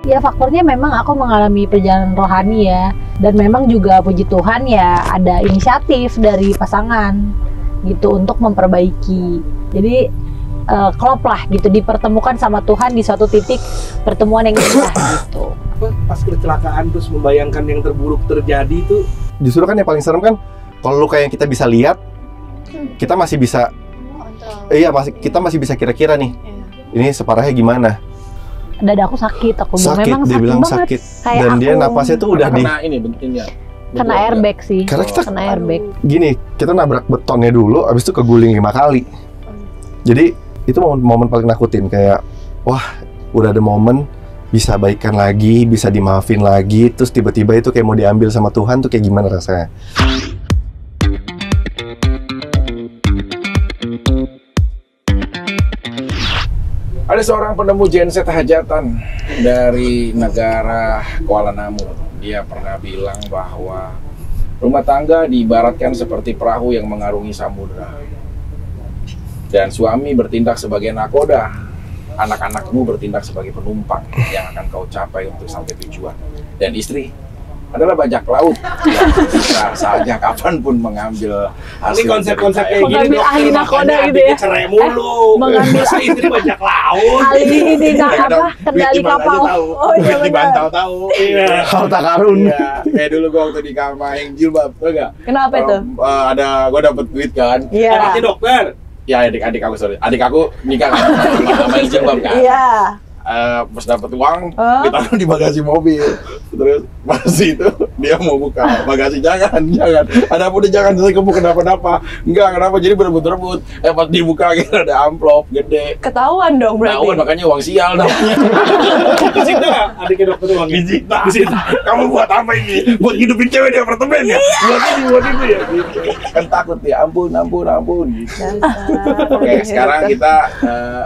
Ya faktornya memang aku mengalami perjalanan rohani ya. Dan memang juga puji Tuhan ya ada inisiatif dari pasangan gitu untuk memperbaiki. Jadi klop lah gitu, dipertemukan sama Tuhan di suatu titik pertemuan yang indah gitu. Pas kecelakaan terus membayangkan yang terburuk terjadi itu. Justru kan yang paling serem kan kalau luka yang kita bisa lihat, kita masih bisa kita masih bisa kira-kira nih. Ini separahnya gimana? Dada aku sakit, aku memang dia bilang sakit banget. sakit. Dan dia napasnya tuh udah kena ini bentuknya. Kena airbag sih. Karena kita kena airbag. Gini, kita nabrak betonnya dulu, abis itu keguling 5 kali. Jadi itu momen paling nakutin, kayak wah udah ada momen bisa baikan lagi, bisa dimaafin lagi, terus tiba-tiba itu kayak mau diambil sama Tuhan tuh kayak gimana rasanya? Ada seorang penemu genset hajatan dari negara Kuala Namu. Dia pernah bilang bahwa rumah tangga diibaratkan seperti perahu yang mengarungi samudera. Dan suami bertindak sebagai nakoda, anak-anakmu bertindak sebagai penumpang yang akan kau capai untuk sampai tujuan. Dan istri adalah bajak laut yang bisa saja kapanpun mengambil hasil. Ini konsep-konsep kayak gini mengambil ahli nakoda gitu ya. Cerai mulu. Mengambil masa istri bajak laut. ahli ini kendali kapal. Oh iya benar. Dibantal tahu. Iya. Harta karun. Iya, kayak dulu gua waktu di Kamaing jilbab, tau gak? Kenapa itu? Ada gua dapet duit kan. Iya. Anaknya dokter. Ya adik aku adik aku nikah kan sama jilbab kan. Iya. Pas dapat uang ditaruh di bagasi mobil, terus pas itu dia mau buka bagasi, jangan ada pun jangan saya kamu kenapa enggak jadi berebut pas dibuka akhirnya ada amplop gede, Ketahuan dong berarti. ketahuan makanya uang sial namanya. Disita nggak adiknya dokter uang? Disita. Kamu buat apa ini? Buat hidupin cewek di apartemen ya? Buat itu ya gitu. Kan takut ya, ampun gitu. Oke, sekarang kita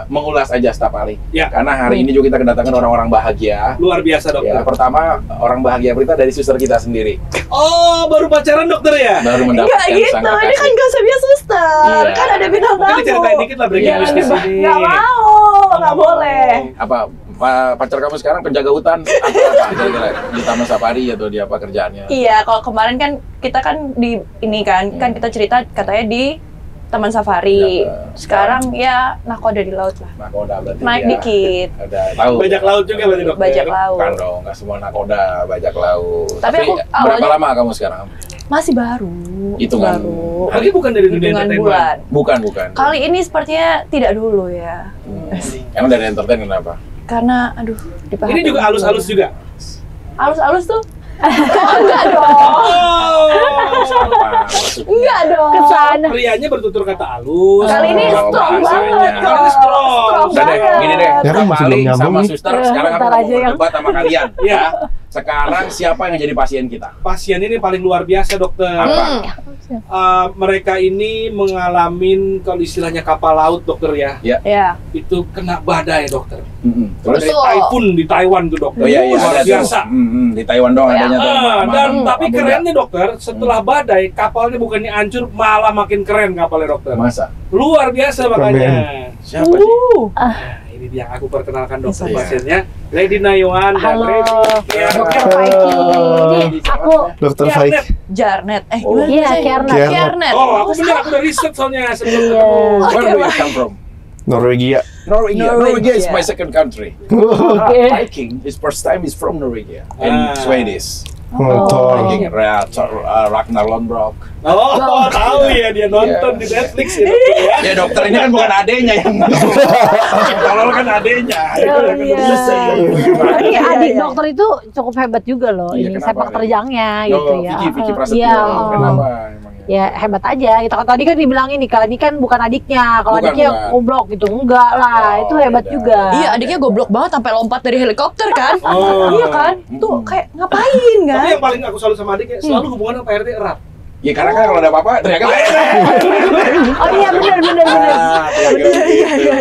mengulas aja staf ahli. Ya. Karena hari ini juga kita kedatangan orang-orang bahagia. Luar biasa dokter. Ya, pertama orang bahagia berita dari suster kita sendiri. Oh, baru pacaran dokter ya? Baru Enggak mendapatkan gitu, sang ini kan kekasih. gosipnya suster. Iya. Kan ada bintang Mungkin tamu. diceritain dikit lah breaking news di sini. Nggak mau, nggak boleh. Apa pacar kamu sekarang penjaga hutan apa kira-kira di Taman Safari atau di apa kerjaannya? Iya, kalau kemarin kan kita kan di ini kan kita cerita katanya di Taman Safari. Ya, Sekarang ya nakoda di laut lah. Nakoda berarti Naik dia dikit. Udah tahu. Bajak laut juga berarti dokter. Bajak laut. Bukan dong, nggak semua nakoda bajak laut. Tapi aku berapa awalnya- lama kamu sekarang? Masih baru. Hitungan baru. Tapi bukan dari dunia Hitungan entertainment. bulan. Bukan. Kali ini sepertinya tidak dulu ya. Emang dari entertain kenapa? Karena aduh dipahami. Ini juga halus-halus juga. Halus-halus tuh? Enggak dong. Enggak dong. Kesana. Prianya bertutur kata halus. Kali ini Oh, strong bahasanya. banget. Kali ini strong. Udah deh, banget. gini deh. Ya kan Staf masih ahli belum nyambung sama nih. suster. Sekarang aku Ntar mau aja yang- berdebat sama kalian. Iya. Sekarang siapa yang jadi pasien kita? Pasien ini paling luar biasa dokter. Apa? Mereka ini mengalami kalau istilahnya kapal laut dokter ya. Ya. Itu kena badai dokter. Terus? Badai typhoon di Taiwan tuh dokter. Oh iya, Luar ada tuh. biasa. Di Taiwan doang Ya. adanya tuh. Dan tapi Abu kerennya dokter, setelah badai kapalnya bukannya hancur, malah makin keren kapalnya dokter. Masa? Luar biasa makanya. Siapa sih? Nah, ini dia aku perkenalkan dokter Iya. pasiennya, Lady Nayuan dan Halo. Lady Dokter Faiki. Ini aku Dokter Kiarnet. Faik. Jarnet. Oh. Gimana Iya, sih? Kiarnet. Kiarnet. Oh, aku bener, aku udah riset soalnya sebelum Iya. ketemu. Where do you come from? Norwegia. Norwegia. Norwegia is Norwegia. my second country. Oke. Viking, his first time is from Norwegia and Swedish. Motor. Viking, Ragnar Lodbrok. Oh, tahu ya dia nonton di Netflix ya dokter ya. Ya dokter ini kan bukan adenya yang tolol kan adenya. Oh, iya. Tapi Iya, adik iya. dokter itu cukup hebat juga loh. Iya, Ini kenapa, sepak Lid? terjangnya gitu ya. Vicky Prasetyo. Iya. Kenapa emangnya? Ya hebat aja. Itu kan tadi kan dibilang ini kalau ini kan bukan adiknya. Kalau Bukan, adiknya bukan. goblok gitu. Enggak lah. Oh, Itu hebat beda. juga. Iya, adiknya goblok banget sampai lompat dari helikopter kan? Oh. Iya kan? Tuh kayak ngapain Tapi kan? yang paling aku salut sama adiknya, selalu hubungan sama Pak RT erat. Ya karena kan kalau ada apa-apa teriaknya Oh iya benar.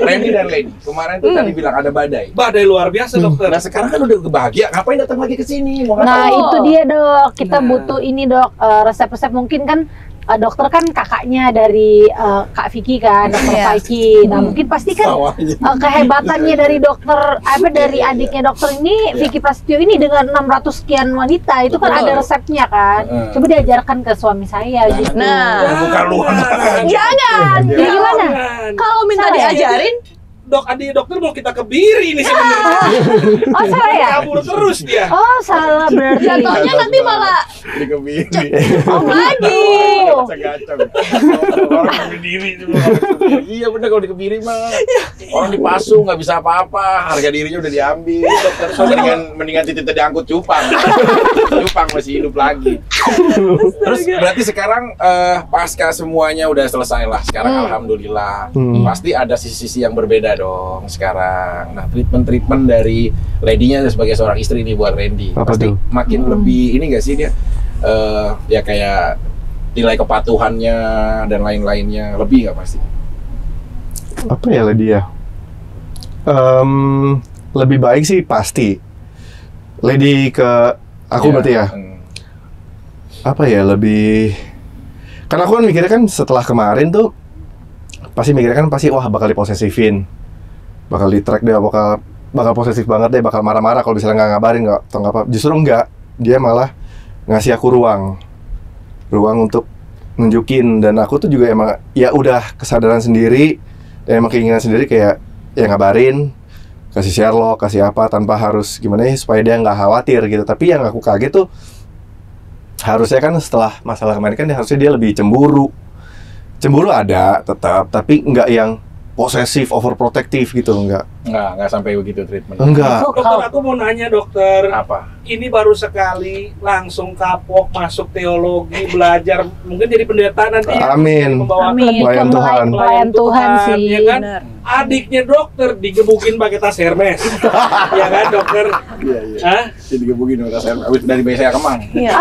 Randy dan Lady kemarin tuh tadi bilang ada badai. Badai luar biasa dokter. Nah sekarang kan udah bahagia, ngapain datang lagi ke sini? Mau Nah ngapain? itu dia dok. Kita Nah. butuh ini dok. Resep-resep mungkin kan dokter kan kakaknya dari Kak Vicky kan, dokter Iya. Vicky. Nah mungkin pasti kan Sawahnya. kehebatannya dari dokter dari adiknya dokter ini Vicky Prasetyo ini dengan 600 sekian wanita itu kan Betul. ada resepnya kan. Coba diajarkan ke suami saya gitu. Nah. bukan luar. Jangan. Jadi gimana? Kalau minta Salah ya? diajarin, Adik dokter mau kita kebiri ini sebenarnya. Oh salah ya? Kabur terus dia. Oh salah berarti. jatuhnya nanti malah Dikebiri. lagi. Gacang-gacang. Orang berdiri semua. Iya bener kalau dikebiri mah. Orang dipasung nggak bisa apa-apa. Harga dirinya udah diambil. Dokter so, mendingan titik diangkut cupang. Cupang masih hidup lagi. Terus berarti sekarang pasca semuanya udah selesai lah. Sekarang alhamdulillah. Pasti ada sisi-sisi yang berbeda dong sekarang. Nah, treatment dari Lady-nya sebagai seorang istri nih buat Randy. Apa Pasti tuh? makin lebih ini nggak sih dia? Ya kayak nilai kepatuhannya dan lain-lainnya lebih nggak pasti? Apa ya Lady ya? Lebih baik sih pasti. Lady ke aku Ya, berarti ya. Apa ya lebih? Karena aku kan mikirnya kan setelah kemarin tuh pasti mikirnya kan pasti wah bakal diposesifin, bakal di-track dia, bakal posesif banget deh, bakal marah-marah kalau misalnya nggak ngabarin nggak atau nggak apa. Justru enggak, dia malah ngasih aku ruang untuk nunjukin, dan aku tuh juga emang ya udah kesadaran sendiri dan emang keinginan sendiri kayak ya ngabarin, kasih Sherlock, kasih apa tanpa harus gimana ya supaya dia nggak khawatir gitu. Tapi yang aku kaget tuh harusnya kan setelah masalah kemarin kan harusnya dia lebih cemburu ada tetap, tapi nggak yang posesif, overprotective gitu, enggak sampai begitu treatment. enggak. Dokter, aku mau nanya dokter. Apa? Ini baru sekali langsung kapok masuk teologi, belajar, mungkin jadi pendeta nanti. Amin. Membawa Amin. Pelayan Tuhan. Pelayan Tuhan sih. ya kan? Benar. Adiknya dokter digebukin pakai tas Hermes. Ya kan dokter? Iya. Hah? Jadi digebukin sama saya abis dari bayi saya Kemang. Iya.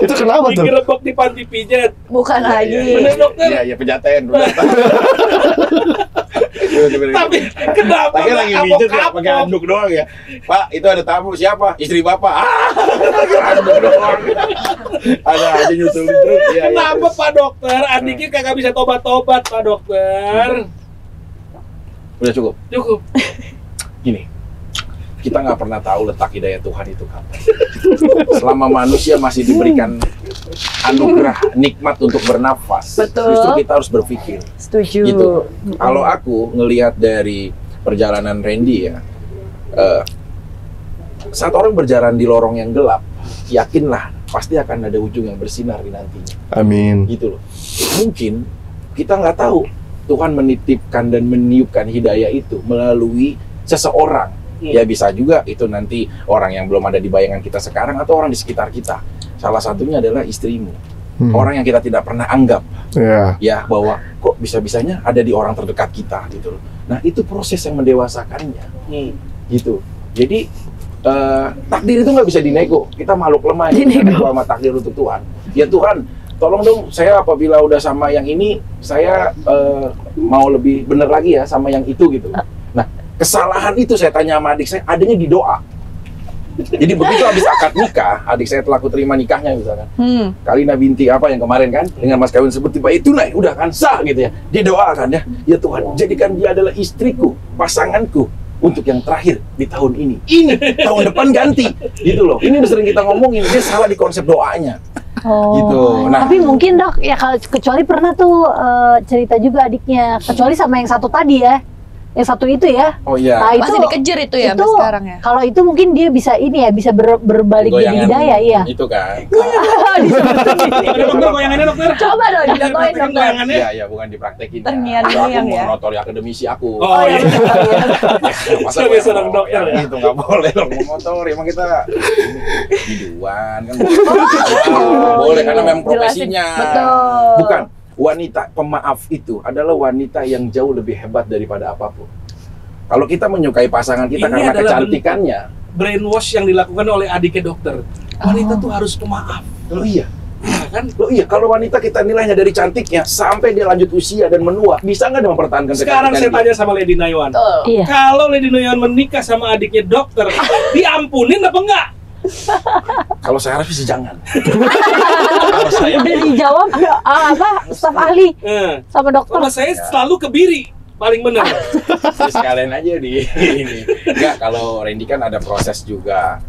Itu kenapa tuh? Digerebek di panti pijat. Bukan lagi. Bener dokter? Iya, pejaten. Tapi kenapa Lagi lagi nggak pijet ya, kapok-kapok? pakai handuk doang ya. Pak, itu ada tamu siapa? Istri Bapak. Pakai handuk doang. Ada aja nyusul terus. Iya, Kenapa Pak Dokter? Adiknya kagak bisa tobat-tobat Pak Dokter. Udah cukup. Cukup. Gini, kita nggak pernah tahu letak hidayah Tuhan itu kapan. Selama manusia masih diberikan anugerah nikmat untuk bernafas, Betul. justru kita harus berpikir. Setuju. Gitu. Kalau aku ngelihat dari perjalanan Randy ya, saat orang berjalan di lorong yang gelap, yakinlah pasti akan ada ujung yang bersinar di nantinya. Amin. Gitu loh. Mungkin kita nggak tahu Tuhan menitipkan dan meniupkan hidayah itu melalui seseorang. Ya bisa juga itu nanti orang yang belum ada di bayangan kita sekarang atau orang di sekitar kita. Salah satunya adalah istrimu. Orang yang kita tidak pernah anggap. Ya. Ya bahwa kok bisa-bisanya ada di orang terdekat kita gitu loh. Nah itu proses yang mendewasakannya gitu. Jadi takdir itu nggak bisa dinego. Kita makhluk lemah yang dinego sama takdir untuk Tuhan. Ya Tuhan, tolong dong saya apabila udah sama yang ini, saya mau lebih bener lagi ya sama yang itu gitu. Nah kesalahan itu saya tanya sama adik saya, adanya di doa. Jadi begitu habis akad nikah, adik saya telah kuterima nikahnya misalkan. Kalina binti apa yang kemarin kan dengan mas kawin seperti Pak itu naik udah kan sah gitu ya. Dia doakan ya, ya Tuhan jadikan dia adalah istriku, pasanganku untuk yang terakhir di tahun ini. Ini tahun depan ganti gitu loh. Ini udah sering kita ngomongin, dia salah di konsep doanya. Oh, Gitu. Nah. tapi mungkin dok ya kalau kecuali pernah tuh cerita juga adiknya, kecuali sama yang satu tadi ya, yang satu itu ya. Oh iya. Nah, Masih dikejar itu ya sampai sekarang ya. Kalau itu mungkin dia bisa ini ya, bisa berbalik jadi hidayah ya. Itu kan. Ada dokter goyangannya dokter? Coba dong dicontohin dong. Goyangannya. Iya, iya bukan dipraktekin. Terngiang-ngiang Aku ya. monotori akademisi aku. Oh iya. Masa Sebagai gue seorang mau dokter yang ya? itu nggak boleh dong motor, emang kita biduan kan boleh karena memang profesinya. Betul. Bukan, wanita pemaaf itu adalah wanita yang jauh lebih hebat daripada apapun. Kalau kita menyukai pasangan kita Ini karena adalah kecantikannya, Brainwash yang dilakukan oleh adiknya dokter. Wanita tuh harus pemaaf. loh iya. Ya kan? Loh iya, kalau wanita kita nilainya dari cantiknya sampai dia lanjut usia dan menua, bisa nggak dia mempertahankan Sekarang saya kecantikan tanya sama Lady Nayawan. Betul. Iya. Kalau Lady Nayawan menikah sama adiknya dokter, diampunin apa enggak? Kalau saya harap sih jangan. Kalau saya Udah dijawab staf ahli sama dokter. Kalau saya selalu kebiri, paling benar. sekalian aja di ini. Enggak, kalau Randy kan ada proses juga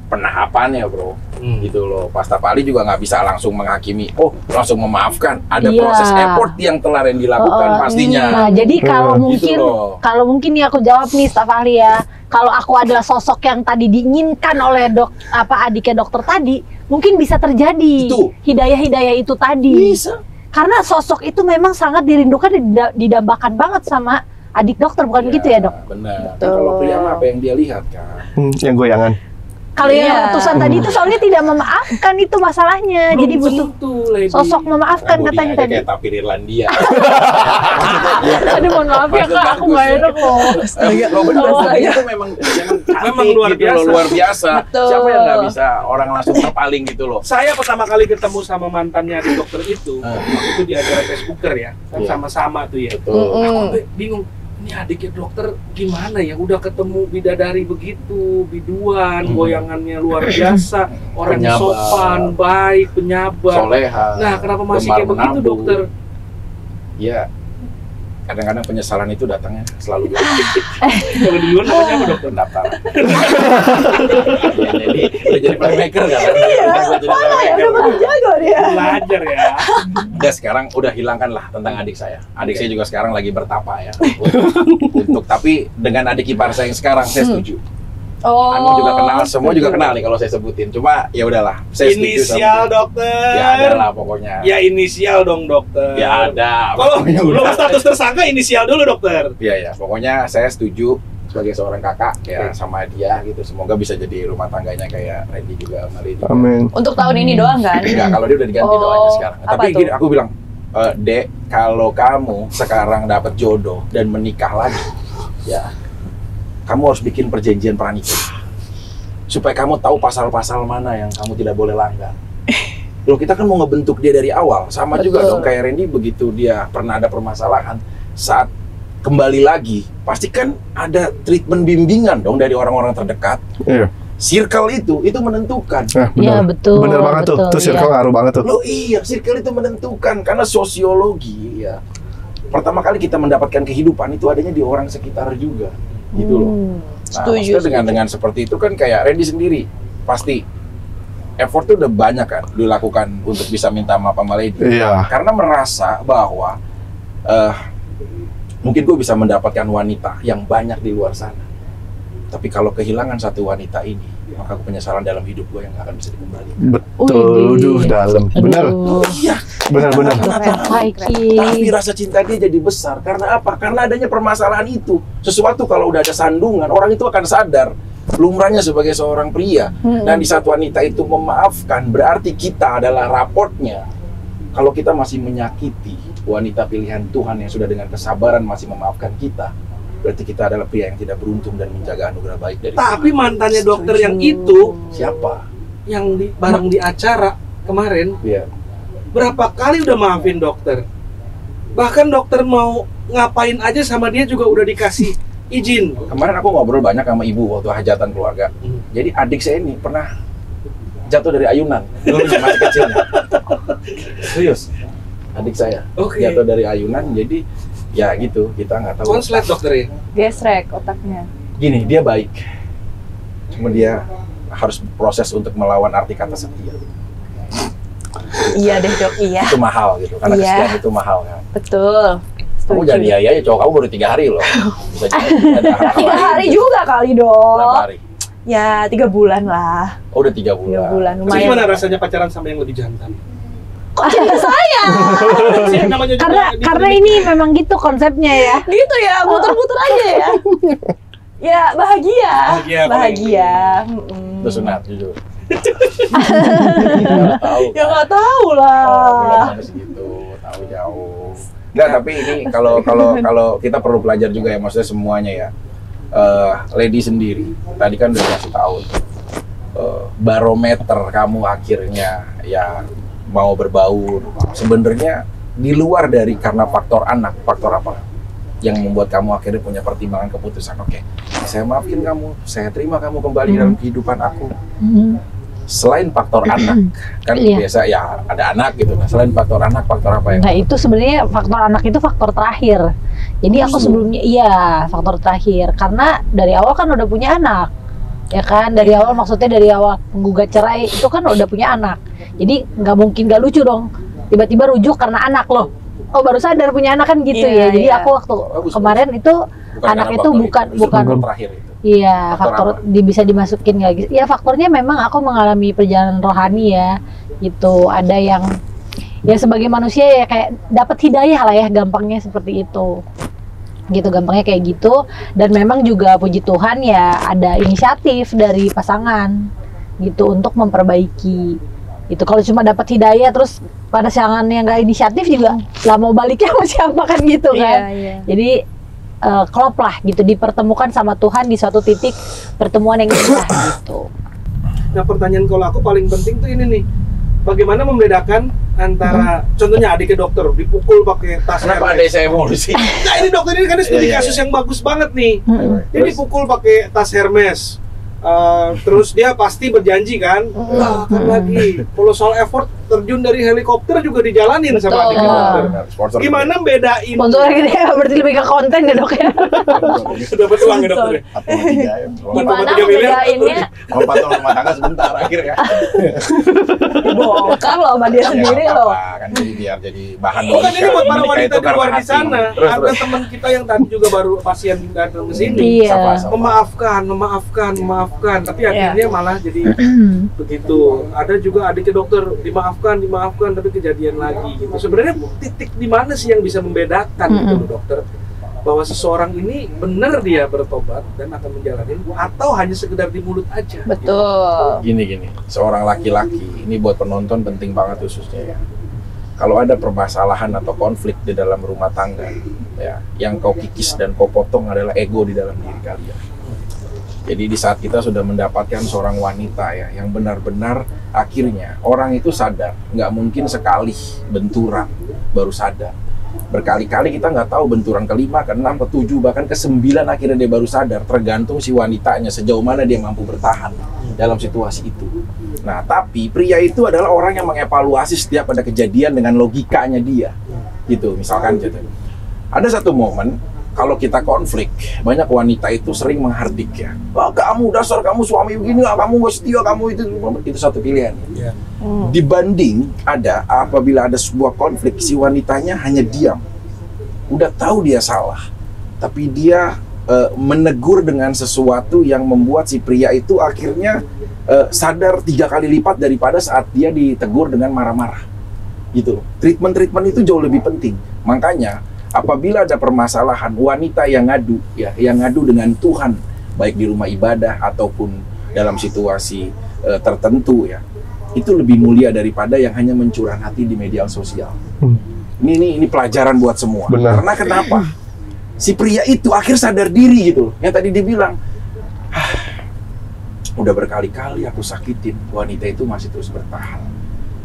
penahapannya, bro. Gitu loh. Pas staf ahli juga nggak bisa langsung menghakimi. Oh, langsung memaafkan. Ada Iya. proses effort yang telah Randy lakukan pastinya. Nah, jadi kalau Gitu mungkin loh. nih aku jawab nih staf ahli ya. Kalau aku adalah sosok yang tadi diinginkan oleh adiknya dokter tadi, mungkin bisa terjadi Itu. hidayah itu tadi. Bisa. Karena sosok itu memang sangat dirindukan dan didambakan banget sama adik dokter, bukan gitu ya, Dok? Benar. Betul. Kalau pria mah apa yang dia lihat kan. Yang goyangan. Kalau Iya. yang utusan tadi itu soalnya tidak memaafkan, itu masalahnya. Jadi butuh sosok memaafkan Nah, katanya bodinya tadi. kayak tapir Irlandia. Aduh, mohon maaf ya Maksud Kak, aku bagus nggak ya. enak loh. Lo bener, itu memang cantik luar gitu loh, biasa. luar biasa. Betul. Siapa yang nggak bisa orang langsung terpaling gitu loh. Saya pertama kali ketemu sama mantannya di dokter itu, waktu itu di acara Facebooker ya, kan Iya. sama-sama tuh ya. Betul. Aku sampai bingung, ini adiknya dokter gimana ya, udah ketemu bidadari begitu, biduan, goyangannya luar biasa, orang Penyabar. sopan, baik, penyabar. Soleha. Nah, kenapa masih gemar kayak begitu menabung. dokter? Ya, kadang-kadang penyesalan itu datangnya selalu Kalau duluan namanya apa dokter? pendaftaran. Jadi udah jadi playmaker kan? Jago dia. Belajar ya. Udah sekarang udah hilangkan lah tentang adik saya. Adik saya juga sekarang lagi bertapa ya. Untuk tapi dengan adik ipar saya yang sekarang saya setuju. Oh. Anu juga kenal, semua juga kenal nih kalau saya sebutin. Cuma ya udahlah, saya setuju sama Inisial dia. dokter. Ya ada lah pokoknya. Ya inisial dong dokter. Ya ada. Kalau Pokoknya belum udah. status tersangka inisial dulu dokter. Iya ya, pokoknya saya setuju sebagai seorang kakak ya sama dia gitu. Semoga bisa jadi rumah tangganya kayak Randy juga sama Lady. Amin. Untuk tahun ini doang kan? Enggak, kalau dia udah diganti Oh, doanya sekarang. apa Tapi tuh? gini, aku bilang, Dek, kalau kamu sekarang dapat jodoh dan menikah lagi, ya, kamu harus bikin perjanjian pranikah supaya kamu tahu pasal-pasal mana yang kamu tidak boleh langgar. Loh, kita kan mau ngebentuk dia dari awal, sama juga Betul. dong kayak Randy begitu dia pernah ada permasalahan saat kembali lagi, pasti kan ada treatment bimbingan dong dari orang-orang terdekat. Iya. Circle itu menentukan. Nah, Iya, betul. Bener banget tuh. betul, Tuh circle iya. ngaruh banget tuh. Loh iya, circle itu menentukan karena sosiologi ya. Pertama kali kita mendapatkan kehidupan itu adanya di orang sekitar juga, gitu loh. Nah, Setuju. maksudnya dengan seperti itu kan kayak Randy sendiri pasti effort tuh udah banyak kan dilakukan untuk bisa minta maaf sama Lady. Iya. Karena merasa bahwa mungkin gue bisa mendapatkan wanita yang banyak di luar sana. Tapi kalau kehilangan satu wanita ini, maka penyesalan dalam hidup gue yang gak akan bisa dikembalikan. Betul. Duh, dalam. Bener. Aduh. Iya. Bener. Hai, Ki. Tapi rasa cinta dia jadi besar. Karena apa? Karena adanya permasalahan itu. Sesuatu kalau udah ada sandungan, orang itu akan sadar. Lumrahnya sebagai seorang pria. Dan di saat wanita itu memaafkan, berarti kita adalah raportnya. Kalau kita masih menyakiti wanita pilihan Tuhan yang sudah dengan kesabaran masih memaafkan kita, berarti kita adalah pria yang tidak beruntung dan menjaga anugerah baik dari Tapi Tuhan. mantannya dokter yang itu, Siapa? yang bareng di acara kemarin, Iya. berapa kali udah maafin dokter. Bahkan dokter mau ngapain aja sama dia juga udah dikasih izin. Kemarin aku ngobrol banyak sama ibu waktu hajatan keluarga. Jadi adik saya ini pernah jatuh dari ayunan dulu masih kecilnya. Serius, adik saya Oke. jatuh dari ayunan. Jadi ya gitu, kita nggak tahu. Konslet dokter ya. Gesrek otaknya. Gini, dia baik. Cuma dia harus proses untuk melawan arti kata setia. Iya deh dok, iya. Itu mahal gitu, karena Iya. kesetiaan itu mahal kan. Betul. Kamu jangan iya ya, cowok kamu baru 3 hari loh. Bisa jadi ada hal 3 lain. hari juga kali Berapa dok. hari? Ya 3 bulan lah. Oh, udah 3 bulan. 3 bulan Terus lumayan. gimana rasanya pacaran sama yang lebih jantan? Kok jadi saya? Namanya juga Karena ini memang gitu konsepnya ya. Gitu ya, muter-muter aja ya. Ya bahagia. Bahagia, Bahagia. Itu sunat jujur. Ya nggak tahu Oh, belum lah. sampai segitu, tahu jauh. Enggak, tapi ini kalau kita perlu belajar juga ya, maksudnya semuanya ya. Lady sendiri, tadi kan udah kasih tahu barometer kamu akhirnya ya mau berbaur. Sebenarnya di luar dari karena faktor anak, faktor apa? yang membuat kamu akhirnya punya pertimbangan keputusan, oke, saya maafin kamu, saya terima kamu kembali dalam kehidupan aku. Selain faktor anak, kan biasa ya ada anak gitu. Nah, selain faktor anak, faktor apa yang? Nah, itu sebenarnya faktor anak itu faktor terakhir. Jadi aku sebelumnya faktor terakhir, karena dari awal kan udah punya anak. Ya kan, dari awal maksudnya dari awal penggugat cerai itu kan udah punya anak. Jadi nggak mungkin nggak lucu dong. Tiba-tiba rujuk karena anak loh. Oh, baru sadar punya anak kan gitu ya. Jadi aku waktu kemarin itu anak itu bukan terakhir itu. Iya, faktor bisa dimasukin nggak gitu. Ya faktornya memang aku mengalami perjalanan rohani ya, gitu. Ada yang ya sebagai manusia ya kayak dapat hidayah lah ya, gampangnya seperti itu. Gitu, gampangnya kayak gitu. Dan memang juga puji Tuhan ya ada inisiatif dari pasangan gitu untuk memperbaiki. Itu kalau cuma dapat hidayah terus pada pasangannya nggak inisiatif juga lah mau baliknya sama siapa kan gitu kan. Jadi klop lah gitu, dipertemukan sama Tuhan di suatu titik pertemuan yang indah gitu. Nah, pertanyaan kalau aku paling penting tuh ini nih, bagaimana membedakan antara contohnya adiknya dokter dipukul pakai tas Kenapa Hermes. ada saya emosi? Nah, ini dokter ini kan studi kasus yang bagus banget nih. Dia dipukul pakai tas Hermes. Terus dia pasti berjanji kan, akan lagi kalau soal effort terjun dari helikopter juga dijalanin sama adiknya dokter. Gimana bedain? Sponsornya gede ya, berarti lebih ke konten ya dok ya. Dapat uang ya dokter. Gimana ngebedainnya? Mau patong rumah tangga sebentar akhirnya. Dibongkar loh sama dia sendiri loh. Kan jadi biar jadi bahan. Bukan ini buat para wanita di luar di sana. Ada teman kita yang tadi juga baru pasien datang ke sini. Memaafkan, tapi akhirnya malah jadi begitu. Ada juga adiknya dokter dimaafkan, tapi kejadian lagi gitu. Sebenarnya titik di mana sih yang bisa membedakan gitu loh, dokter, bahwa seseorang ini benar dia bertobat dan akan menjalani, atau hanya sekedar di mulut aja? Betul. Gini, seorang laki-laki ini buat penonton penting banget khususnya ya. Kalau ada permasalahan atau konflik di dalam rumah tangga, ya, yang kau kikis dan kau potong adalah ego di dalam diri kalian. Jadi di saat kita sudah mendapatkan seorang wanita ya, yang benar-benar akhirnya orang itu sadar, nggak mungkin sekali benturan baru sadar. Berkali-kali kita nggak tahu benturan ke-5, ke-6, ke-7, bahkan ke-9 akhirnya dia baru sadar, tergantung si wanitanya sejauh mana dia mampu bertahan dalam situasi itu. Nah, tapi pria itu adalah orang yang mengevaluasi setiap ada kejadian dengan logikanya dia. Gitu, misalkan gitu. Ada satu momen, kalau kita konflik, banyak wanita itu sering menghardik ya. Oh, kamu dasar kamu suami begini, kamu gak setia, kamu itu satu pilihan. Dibanding apabila ada sebuah konflik, si wanitanya hanya diam. Udah tahu dia salah, tapi dia menegur dengan sesuatu yang membuat si pria itu akhirnya sadar 3 kali lipat daripada saat dia ditegur dengan marah-marah. Gitu. Treatment itu jauh lebih penting. Makanya apabila ada permasalahan, wanita yang ngadu dengan Tuhan, baik di rumah ibadah ataupun dalam situasi tertentu ya, itu lebih mulia daripada yang hanya mencurah hati di media sosial. Ini pelajaran buat semua. Benar. Karena kenapa? Si pria itu akhir sadar diri gitu. Yang tadi dibilang, udah berkali-kali aku sakitin, wanita itu masih terus bertahan.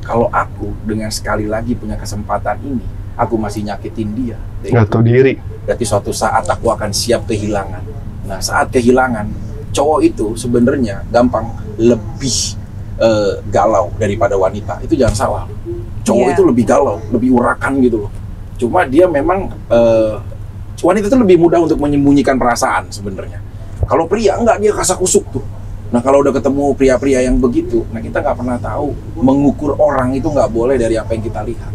Kalau aku dengan sekali lagi punya kesempatan ini, aku masih nyakitin dia. Nggak tahu diri. Berarti suatu saat aku akan siap kehilangan. Nah, saat kehilangan, cowok itu sebenarnya gampang lebih galau daripada wanita. Itu jangan salah. Cowok itu lebih galau, lebih urakan gitu loh. Cuma dia memang wanita itu lebih mudah untuk menyembunyikan perasaan sebenarnya. Kalau pria enggak, dia kasak-kusuk tuh. Nah, kalau udah ketemu pria-pria yang begitu, nah kita nggak pernah tahu mengukur orang itu nggak boleh dari apa yang kita lihat.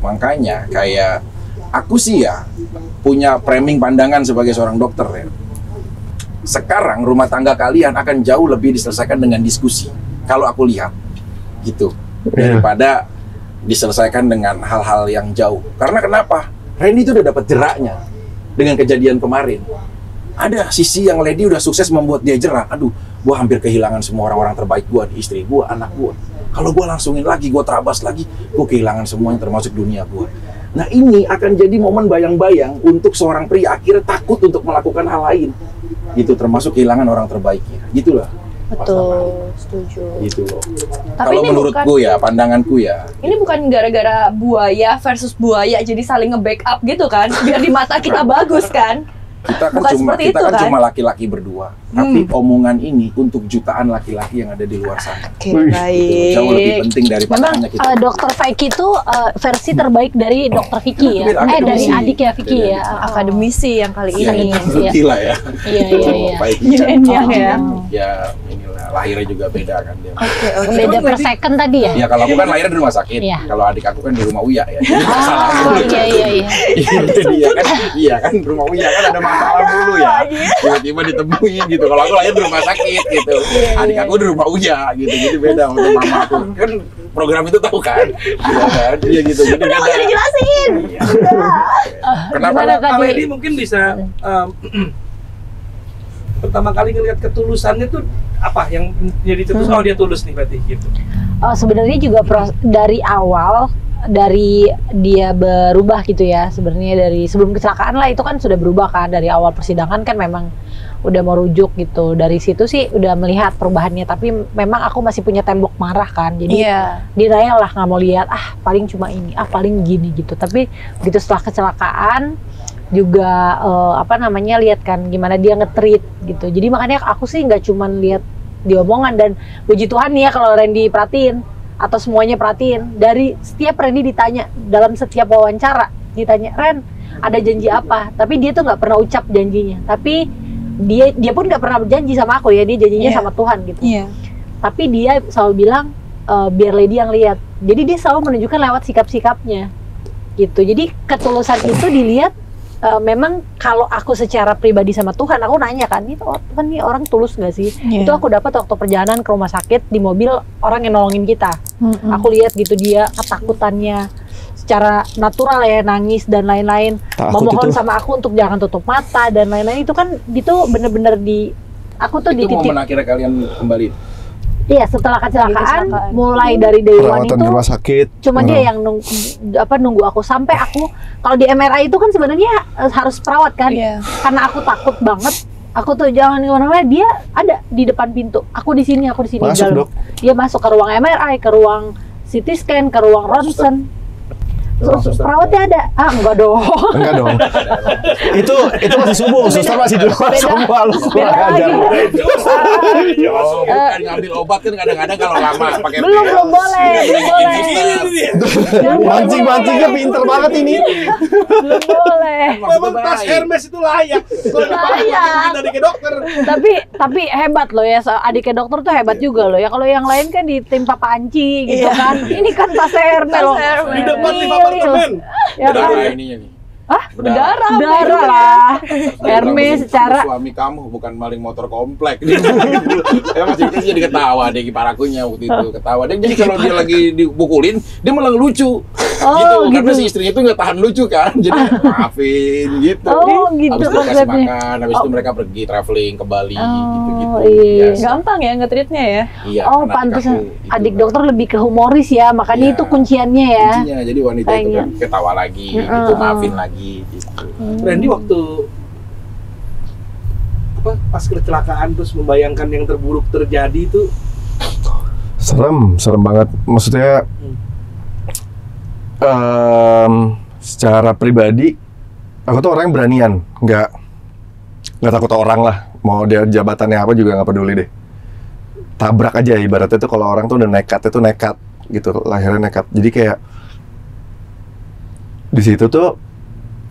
Makanya kayak aku sih ya punya framing pandangan sebagai seorang dokter ya. Sekarang rumah tangga kalian akan jauh lebih diselesaikan dengan diskusi. Kalau aku lihat gitu, daripada diselesaikan dengan hal-hal yang jauh. Karena kenapa? Randy itu udah dapat jeraknya dengan kejadian kemarin. Ada sisi yang Lady udah sukses membuat dia jerak. Aduh, gua hampir kehilangan semua orang-orang terbaik gua, istri gua, anak gua. Kalau gue langsungin lagi, gue terabas lagi, gue kehilangan semuanya termasuk dunia gue. Nah, ini akan jadi momen bayang-bayang untuk seorang pria akhirnya takut untuk melakukan hal lain. Gitu, termasuk kehilangan orang terbaiknya. Gitulah. Betul, setuju. Gitu loh. Tapi Kalau ini menurutku ya, pandanganku ya. Ini bukan gara-gara buaya versus buaya jadi saling nge-backup gitu kan, biar di mata kita bagus kan. Kita kan Bukan cuma seperti kita itu, kan kan? cuma laki-laki berdua. Tapi omongan ini untuk jutaan laki-laki yang ada di luar sana. Oke, Wih, baik. Jauh lebih penting daripada Memang hanya kita. Dokter Vicky itu versi terbaik dari Dokter Vicky ya. Beda Dari akademisi. adik ya Vicky Beda ya. Akademisi yang kali Ya, ini. Iya. gila ya. Iya iya iya. Baik. Yin and yang ya. Ya, inilah lahirnya juga beda kan dia. Oke, oke. Beda per second tadi ya. Ya kalau aku kan lahirnya di rumah sakit. Iya. Kalau adik aku kan di rumah Uya ya. Jadi masalah Oh dulu. iya iya iya. Iya kan, iya kan rumah Uya kan ada masalah dulu ya. Tiba-tiba ditemuin gitu. Kalau aku lahir di rumah sakit gitu. Adik aku di rumah Uya gitu. Jadi beda untuk mama aku. Kan program itu tahu kan? Iya kan? Iya gitu. Jadi Udah nggak usah dijelasin. Iya. Kenapa? Gimana Pak tadi? Lady mungkin bisa pertama kali ngelihat ketulusannya tuh apa yang jadi terus oh dia tulus nih berarti gitu. Sebenarnya juga dari awal dari dia berubah gitu ya, sebenarnya dari sebelum kecelakaan lah itu kan sudah berubah kan, dari awal persidangan kan memang udah mau rujuk gitu. Dari situ sih udah melihat perubahannya, tapi memang aku masih punya tembok marah kan, jadi Iya. denial lah, nggak mau lihat, paling cuma ini, paling gini gitu. Tapi begitu setelah kecelakaan juga lihat kan gimana dia nge-treat gitu. Jadi makanya aku sih nggak cuman lihat diomongan, dan puji Tuhan nih ya kalau Randy perhatiin atau semuanya perhatiin, dari setiap Randy ditanya dalam setiap wawancara, ditanya, Ren ada janji apa, tapi dia tuh nggak pernah ucap janjinya, tapi dia pun nggak pernah berjanji sama aku ya, dia janjinya Iya. sama Tuhan gitu. Iya. Tapi dia selalu bilang biar Lady yang lihat, jadi dia selalu menunjukkan lewat sikap-sikapnya gitu. Jadi ketulusan itu dilihat. Memang kalau aku secara pribadi sama Tuhan, aku nanya kan, Tuhan nih orang tulus nggak sih? Iya. Itu aku dapat waktu perjalanan ke rumah sakit di mobil orang yang nolongin kita. Mm-mm. Aku lihat gitu dia ketakutannya secara natural ya, nangis dan lain-lain, Takut memohon itu. sama aku untuk jangan tutup mata dan lain-lain. Itu kan gitu bener-bener aku tuh di Itu titik. momen akhirnya kalian kembali. Iya, setelah kecelakaan, Kecelakaan. mulai dari day one Perawatan itu di rumah sakit. cuma dia yang nunggu aku sampai aku, kalau di MRI itu kan sebenarnya harus perawat kan, Iya. karena aku takut banget. Aku tuh jangan kemana-mana, dia ada di depan pintu, aku di sini di Masuk, dalam. Dok. Dia masuk ke ruang MRI, ke ruang CT scan, ke ruang ronsen. Ruang suster. Perawatnya ada? Enggak dong. Enggak dong. itu masih subuh, suster masih di luar semua, lu kurang lagi. ajar. Oh, bukan ngambil obat kan kadang-kadang kalau lama pakai Belum boleh. Mancing-mancingnya pinter banget ini. Belum boleh. Memang tas Hermes itu layak. Kalau Layak. dari ke dokter. Tapi hebat loh ya, adiknya dokter tuh hebat juga loh ya. Kalau yang lain kan ditimpa panci gitu Iya. kan. Ini kan tas Hermes loh. Hermes. Di depan 5 Real. apartemen. Ya kan? Berdarah ininya nih. Berdarah. Darah lah. Hermes secara suami kamu bukan maling motor komplek. Ya masih itu jadi ketawa deh kiparakunya waktu itu ketawa. Jadi kalau dia lagi dipukulin dia malah lucu. Karena gitu. si istrinya itu nggak tahan lucu kan. Jadi maafin gitu. Oh, gitu Habis itu kasih konsepnya. makan, habis itu mereka pergi traveling ke Bali gitu-gitu. iya. Biasa. Gampang ya nge-treatnya ya. Iya, Oh, karena pantesan aku itu adik kan dokter lebih ke humoris ya, makanya Iya. itu kunciannya ya. kuncinya. Jadi wanita itu Kayaknya. kan ketawa lagi, gitu, maafin lagi gitu. Randy waktu pas kecelakaan terus membayangkan yang terburuk terjadi itu Serem banget. Maksudnya secara pribadi aku tuh orang yang beranian, nggak takut orang lah. Mau dia jabatannya apa juga nggak peduli deh. Tabrak aja ibaratnya tuh, kalau orang tuh udah nekat itu nekat gitu, lahirnya nekat. Jadi kayak di situ tuh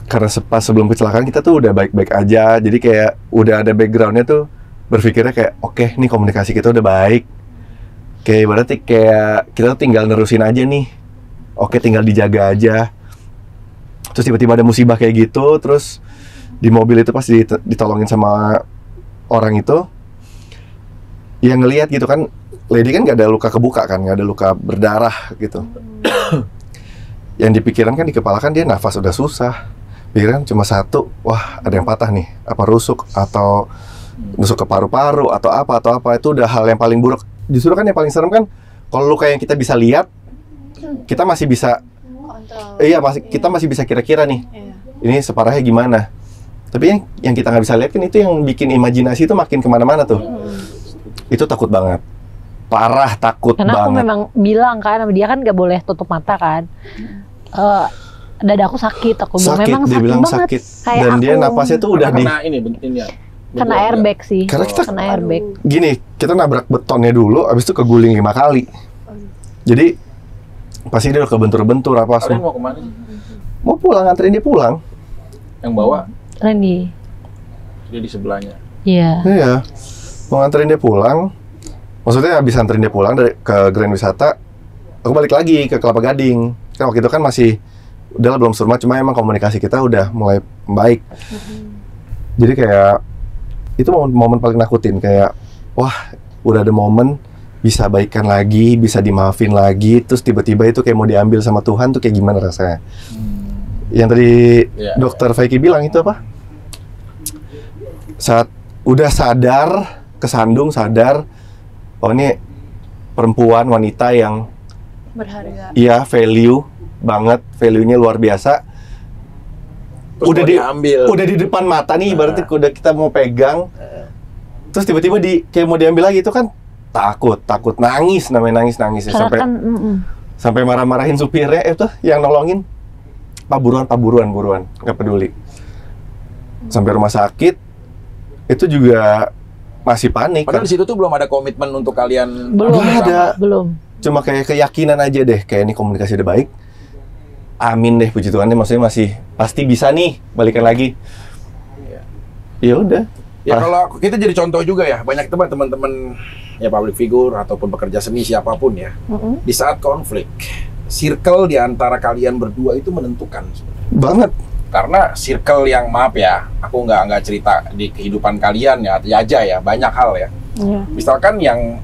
karena pas sebelum kecelakaan kita tuh udah baik-baik aja. Jadi kayak udah ada backgroundnya tuh, berpikirnya kayak oke, nih komunikasi kita udah baik. Kayak berarti kayak kita tuh tinggal nerusin aja nih. Oke, tinggal dijaga aja. Terus tiba-tiba ada musibah kayak gitu, terus di mobil itu pas ditolongin sama orang itu, yang ngelihat gitu kan, Lady kan nggak ada luka kebuka kan, nggak ada luka berdarah gitu. Yang dipikiran kan di kepala kan dia nafas udah susah. Pikiran cuma satu, wah ada yang patah nih, apa rusuk atau nusuk ke paru-paru atau apa, itu udah hal yang paling buruk. Justru kan yang paling serem kan kalau luka yang kita bisa lihat, kita masih bisa kita masih bisa kira-kira nih, ini separahnya gimana. Tapi yang kita nggak bisa lihat kan itu yang bikin imajinasi itu makin kemana-mana tuh. itu takut banget, parah takut Karena aku banget. memang bilang kan sama dia kan nggak boleh tutup mata kan. Dada aku sakit, aku bilang Sakit, memang dia sakit bilang banget. sakit. Kayak Dan dia aku napasnya tuh udah di Kena ini bentinnya. kena airbag sih. Karena kita Kena airbag. gini, kita nabrak betonnya dulu, abis itu keguling 5 kali. Jadi pasti dia udah kebentur-bentur apa Kalian semua. mau kemana sih? Mau pulang, nganterin dia pulang. Yang bawa Randy. dia di sebelahnya. Iya. Iya, mau nganterin dia pulang. Maksudnya habis nganterin dia pulang dari ke Grand Wisata, aku balik lagi ke Kelapa Gading. Kan waktu itu kan masih, udahlah belum surma, cuma emang komunikasi kita udah mulai baik. Jadi kayak itu momen paling nakutin, kayak wah udah ada momen bisa baikan lagi, bisa dimaafin lagi, terus tiba-tiba itu kayak mau diambil sama Tuhan tuh kayak gimana rasanya? Yang tadi Iya, Dokter Faiki bilang itu apa? Saat udah sadar, kesandung sadar, oh ini perempuan wanita yang Berharga. iya value banget, value-nya luar biasa. Terus Udah mau diambil. Udah di depan mata nih, berarti udah kita mau pegang. Terus tiba-tiba kayak mau diambil lagi itu kan takut nangis, namanya nangis ya. Karena sampai kan sampai marah-marahin supirnya itu yang nolongin. Pak buruan, nggak peduli. Sampai rumah sakit itu juga masih panik. Padahal di situ tuh belum ada komitmen untuk kalian. belum Nggak ada. belum. Cuma kayak keyakinan aja deh, kayak ini komunikasi udah baik. Amin deh, puji Tuhan deh, maksudnya masih pasti bisa nih balikan lagi. Ya udah. Ya kalau kita jadi contoh juga ya, banyak teman-teman ya public figure ataupun pekerja seni siapapun ya, di saat konflik, circle di antara kalian berdua itu menentukan sebenarnya. Banget. Karena circle yang maaf ya, aku nggak cerita di kehidupan kalian ya aja ya, banyak hal ya. Iya. Misalkan yang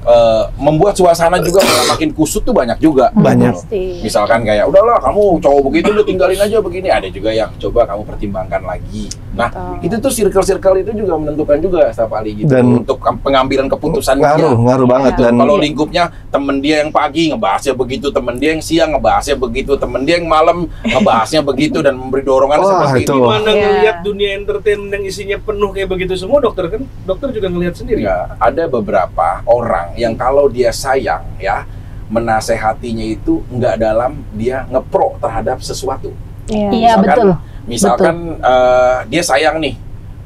membuat suasana juga malah makin kusut tuh banyak juga. Banyak. Pasti. Misalkan kayak udahlah kamu cowok begitu udah tinggalin aja begini. Ada juga yang coba kamu pertimbangkan lagi. Nah itu tuh circle itu juga menentukan juga setiap kali gitu. Dan untuk pengambilan keputusan ngaruh banget. Dan kalau lingkupnya temen dia yang pagi ngebahasnya begitu, temen dia yang siang ngebahasnya begitu, temen dia yang malam ngebahasnya begitu dan memberi dorongan Wah, seperti itu. itu. Gimana Iya. ngelihat dunia entertainment yang isinya penuh kayak begitu semua, dokter kan? Dokter juga ngelihat sendiri. Ya, ada beberapa orang yang kalau dia sayang ya menasehatinya itu nggak dalam dia ngepro terhadap sesuatu. Iya Misalkan- betul. Misalkan dia sayang nih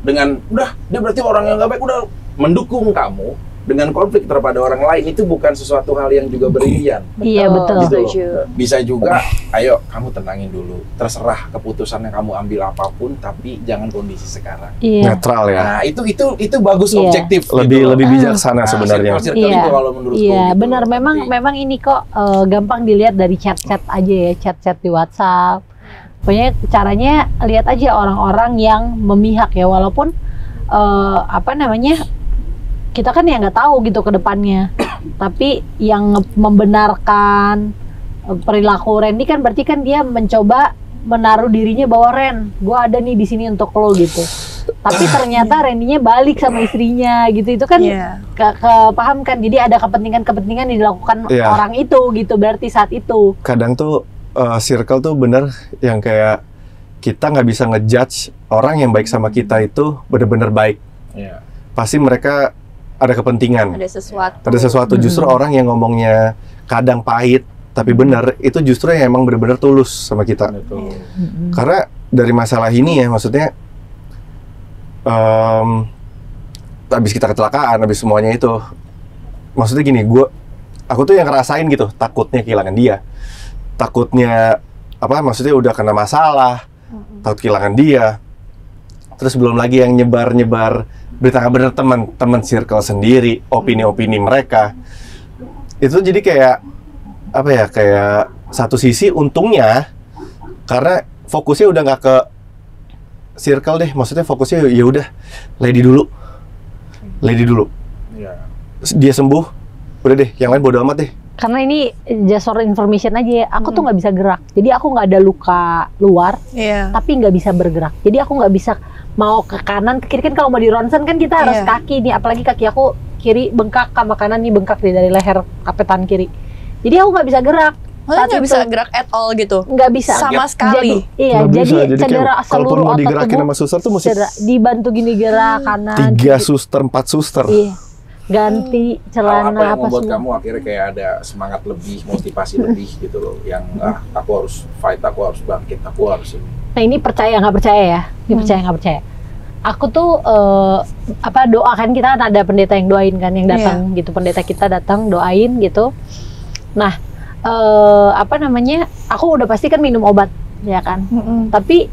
dengan udah dia berarti orang yang nggak baik, udah mendukung kamu dengan konflik terhadap orang lain itu bukan sesuatu hal yang juga berlebihan. Iya betul. Gitu loh. Setuju. Bisa juga, ayo kamu tenangin dulu, terserah keputusan yang kamu ambil apapun, tapi jangan kondisi sekarang. Iya. netral ya. Nah itu bagus, Iya. objektif. Lebih gitu. bijaksana sebenarnya. Circle Iya. itu kalau menurutku. Iya, gitu. benar. Memang ini kok gampang dilihat dari chat-chat aja ya, chat-chat di WhatsApp. Pokoknya caranya lihat aja orang-orang yang memihak ya, walaupun apa namanya, kita kan ya nggak tahu gitu ke depannya. Tapi yang membenarkan perilaku Randy kan berarti kan dia mencoba menaruh dirinya bahwa Ren, gua ada nih di sini untuk lo gitu. Tapi ternyata Randy-nya balik sama istrinya gitu. Itu kan Iya. paham kan, jadi ada kepentingan yang dilakukan Iya. orang itu gitu, berarti saat itu. Kadang tuh circle tuh bener yang kayak kita nggak bisa ngejudge orang yang baik sama kita itu bener-bener baik. Iya. Pasti mereka ada kepentingan, Ada sesuatu. ada sesuatu. Justru orang yang ngomongnya kadang pahit tapi bener, itu justru yang emang bener-bener tulus sama kita. Betul. Karena dari masalah ini ya, maksudnya habis kita kecelakaan, habis semuanya itu, maksudnya gini, aku tuh yang ngerasain gitu, takutnya kehilangan dia, takutnya apa, maksudnya udah kena masalah, takut kehilangan dia, terus belum lagi yang nyebar berita nggak bener, teman circle sendiri, opini-opini mereka, itu jadi kayak apa ya, kayak satu sisi untungnya karena fokusnya udah nggak ke circle deh, maksudnya fokusnya ya udah lady dulu. Iya. Dia sembuh, udah deh, yang lain bodo amat deh. Karena ini just for information aja ya, aku tuh nggak bisa gerak. Jadi aku nggak ada luka luar, Iya. tapi nggak bisa bergerak. Jadi aku nggak bisa mau ke kanan, ke kiri. Kan kalau mau di ronsen kan kita harus Iya. kaki nih, apalagi kaki aku kiri bengkak sama kanan nih bengkak nih dari leher sampai tangan kiri. Jadi aku nggak bisa gerak. Maksudnya Saat nggak itu. bisa gerak at all gitu. Nggak bisa. Sama sekali. Iya, Nggak jadi bisa, kayak cedera kalaupun seluruh mau otot digerakin tubuh. sama suster tuh mesti Dibantu gini gerak kanan. 3 suster, 4 suster. Iya. ganti Hal celana apa yang apa membuat semua. kamu akhirnya kayak ada semangat lebih, motivasi lebih gitu loh, yang aku harus fight, aku harus bangkit, aku harus ini. Nah ini percaya nggak percaya ya, ini percaya nggak percaya. Aku tuh doakan, kita kan ada pendeta yang doain kan, yang datang gitu, pendeta kita datang doain gitu. Nah aku udah pasti kan minum obat ya kan, tapi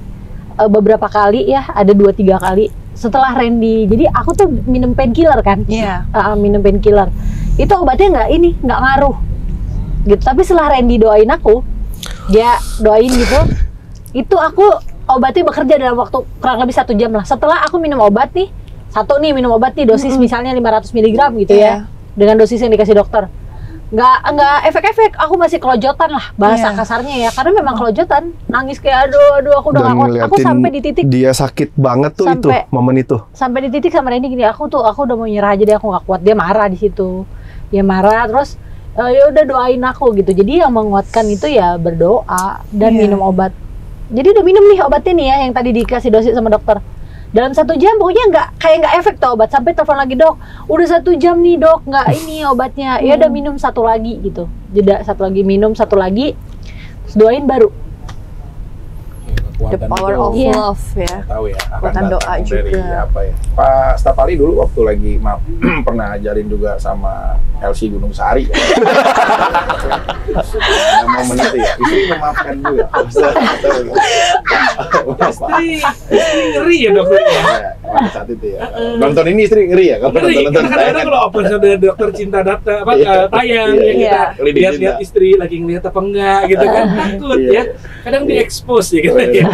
beberapa kali ya, ada 2-3 kali setelah Randy, jadi aku tuh minum painkiller kan, minum painkiller, itu obatnya nggak ngaruh gitu. Tapi setelah Randy doain aku, dia doain gitu, itu aku obatnya bekerja dalam waktu kurang lebih 1 jam lah. Setelah aku minum obat nih, minum obat nih dosis misalnya 500 mg gitu ya, dengan dosis yang dikasih dokter, nggak efek-efek, aku masih kelojotan lah bahasa kasarnya ya, karena memang kelojotan, nangis kayak aduh aku udah nggak kuat. Aku sampai di titik dia sakit banget tuh, momen itu sampai di titik sama Randy gini, aku udah mau nyerah aja deh, aku nggak kuat. Dia marah di situ, dia marah terus ya udah doain aku gitu. Jadi yang menguatkan itu ya berdoa dan minum obat. Jadi udah minum nih obatnya nih ya, yang tadi dikasih dosis sama dokter. Dalam 1 jam pokoknya nggak efek tuh obat. Sampai telepon lagi, dok, udah 1 jam nih dok, nggak ini obatnya. Ya udah minum 1 lagi gitu. Jeda 1 lagi, minum 1 lagi, terus doain baru. The power of love ya. Tahu ya, akan Kekuatan doa datang dari juga. apa ya. Pak Stapali dulu waktu lagi pernah ajarin juga sama LC Gunung Sari. Momen itu ya, istri memaafkan juga. Istri ngeri ya dokter ya. Pada saat itu ya. Nonton ini istri ngeri ya kalau Ngeri, nonton karena kadang-kadang kalau episode dokter cinta tayang ya kita lihat-lihat istri lagi ngeliat apa enggak gitu kan, takut ya. Kadang diekspos ya gitu ya.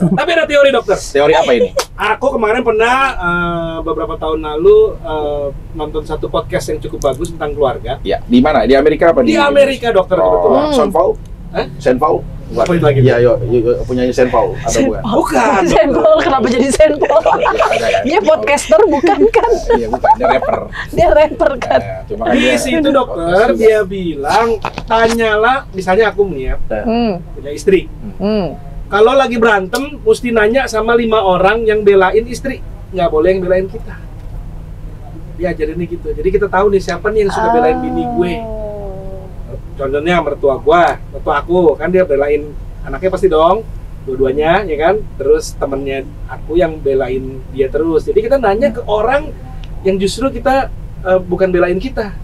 Tapi ada teori dokter. Teori apa ini? Aku kemarin pernah beberapa tahun lalu nonton satu podcast yang cukup bagus tentang keluarga. Ya, di mana? Di Amerika apa Di Amerika dokter kebetulan. Senpau? Senpau? Apa itu lagi? Iya, punyanya Senpau atau bukan? Bukan. Senpol, kenapa jadi Senpol? Dia podcaster bukan kan? Iya, bukan. Dia rapper. Dia rapper kan? Cuma kan Di situ dokter dia bilang, tanyalah, misalnya aku nih ya, punya istri. Kalau lagi berantem, mesti nanya sama 5 orang yang belain istri, nggak boleh yang belain kita. Dia ajarin nih gitu. Jadi kita tahu nih siapa nih yang suka belain bini gue. Contohnya mertua aku kan dia belain anaknya pasti dong, dua-duanya ya kan. Terus temennya aku yang belain dia terus. Jadi kita nanya ke orang yang justru kita bukan belain kita.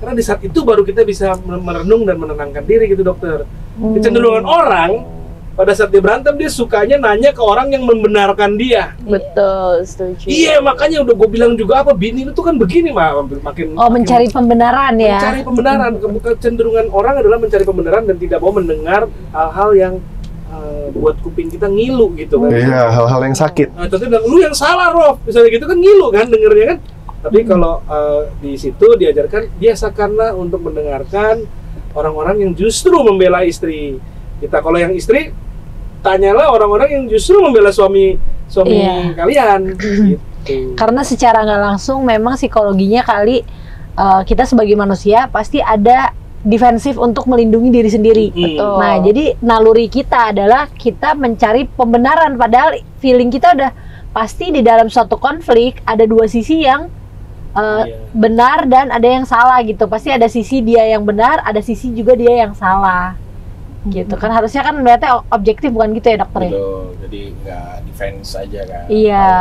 Karena di saat itu baru kita bisa merenung dan menenangkan diri gitu dokter. Kecenderungan orang pada saat dia berantem, dia sukanya nanya ke orang yang membenarkan dia. Betul, setuju. Iya, makanya udah gue bilang juga apa, bini itu kan begini makin Mencari pembenaran ya. mencari pembenaran. Kecenderungan orang adalah mencari pembenaran dan tidak mau mendengar hal-hal yang buat kuping kita ngilu gitu kan. Iya, hal-hal yang sakit. Tentu bilang, lu yang salah Rob, misalnya gitu kan ngilu kan dengernya kan. Tapi kalau di situ diajarkan, biasakanlah untuk mendengarkan orang-orang yang justru membela istri kita. Kalau yang istri, tanyalah orang-orang yang justru membela suami kalian gitu. Karena secara nggak langsung memang psikologinya kali kita sebagai manusia pasti ada defensif untuk melindungi diri sendiri. Betul. Nah, jadi naluri kita adalah kita mencari pembenaran, padahal feeling kita udah pasti di dalam suatu konflik ada 2 sisi yang benar dan ada yang salah gitu. Pasti ada sisi dia yang benar, ada sisi juga dia yang salah. Gitu kan, harusnya kan melihatnya objektif, bukan gitu ya dokter ya? Betul, jadi nggak defense aja kan. Iya.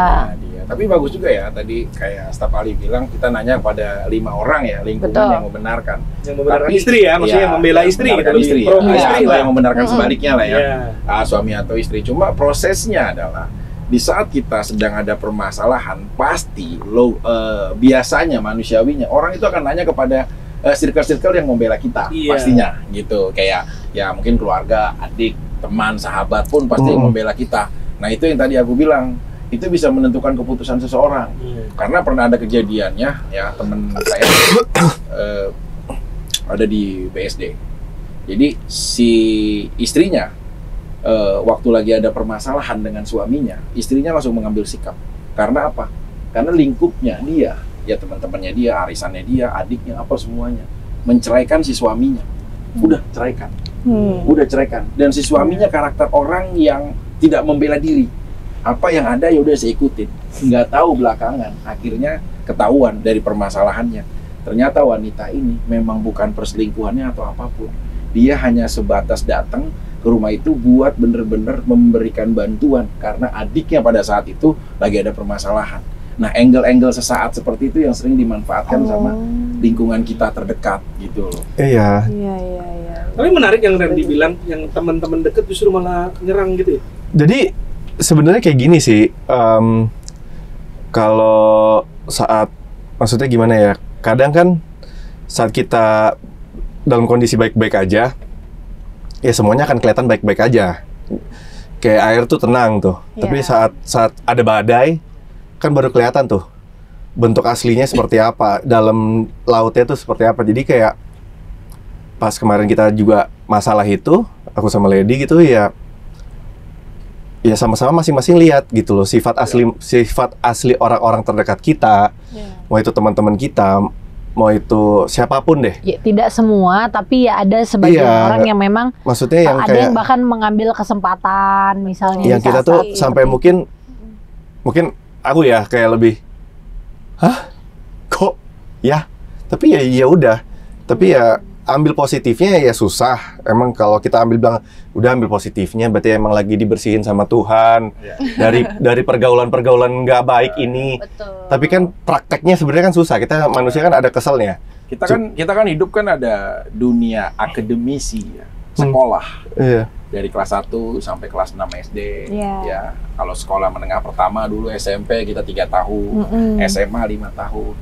Tapi bagus juga ya, tadi kayak Stapali bilang, kita nanya pada 5 orang ya, lingkungan Betul. yang membenarkan. Yang membenarkan Tapi, istri ya, maksudnya yang membela istri gitu, lebih istri, pro ya, istri atau lah. yang membenarkan sebaliknya lah ya, Iya. suami atau istri. Cuma prosesnya adalah, di saat kita sedang ada permasalahan, pasti biasanya manusiawinya, orang itu akan nanya kepada circle-circle yang membela kita, pastinya gitu. Kayak ya mungkin keluarga, adik, teman, sahabat pun pasti yang membela kita. Nah itu yang tadi aku bilang, itu bisa menentukan keputusan seseorang. Karena pernah ada kejadiannya ya, temen saya ada di BSD. Jadi si istrinya waktu lagi ada permasalahan dengan suaminya, istrinya langsung mengambil sikap. Karena apa? Karena lingkupnya dia, ya teman-temannya dia, arisannya dia, adiknya, apa semuanya, menceraikan si suaminya. Udah ceraikan. Udah ceraikan. Dan si suaminya karakter orang yang tidak membela diri. Apa yang ada ya udah saya ikutin. Nggak tahu belakangan. Akhirnya ketahuan dari permasalahannya. Ternyata wanita ini memang bukan perselingkuhannya atau apapun. Dia hanya sebatas datang ke rumah itu buat bener-bener memberikan bantuan karena adiknya pada saat itu lagi ada permasalahan. Nah, angle-angle sesaat seperti itu yang sering dimanfaatkan sama lingkungan kita terdekat gitu loh. Iya. Iya. Tapi menarik yang Randy bilang, yang teman-teman deket justru malah nyerang gitu ya. Jadi sebenarnya kayak gini sih, kalau saat, maksudnya gimana ya, kadang kan saat kita dalam kondisi baik-baik aja, ya semuanya akan kelihatan baik-baik aja. Kayak air tuh tenang tuh. Tapi saat ada badai, kan baru kelihatan tuh bentuk aslinya seperti apa, dalam lautnya tuh seperti apa. Jadi kayak pas kemarin kita juga masalah itu, aku sama Lady gitu ya sama-sama masing-masing lihat gitu loh sifat asli orang-orang terdekat kita, mau itu teman-teman kita, mau itu siapapun deh. Ya, tidak semua, tapi ya ada sebagian orang yang memang maksudnya yang ada kayak yang bahkan mengambil kesempatan misalnya yang kita tuh sampai mungkin aku ya kayak lebih kok ya, tapi ya udah, tapi ya ambil positifnya ya susah. Emang kalau kita bilang udah ambil positifnya berarti emang lagi dibersihin sama Tuhan dari pergaulan-pergaulan nggak baik ini. Betul. Tapi kan prakteknya sebenarnya kan susah. Kita manusia kan ada keselnya. Kita kan hidup kan ada dunia akademisi ya, sekolah. Iya. Dari kelas 1 sampai kelas 6 SD. Iya. Ya, kalau sekolah menengah pertama dulu SMP kita 3 tahun, SMA 5 tahun.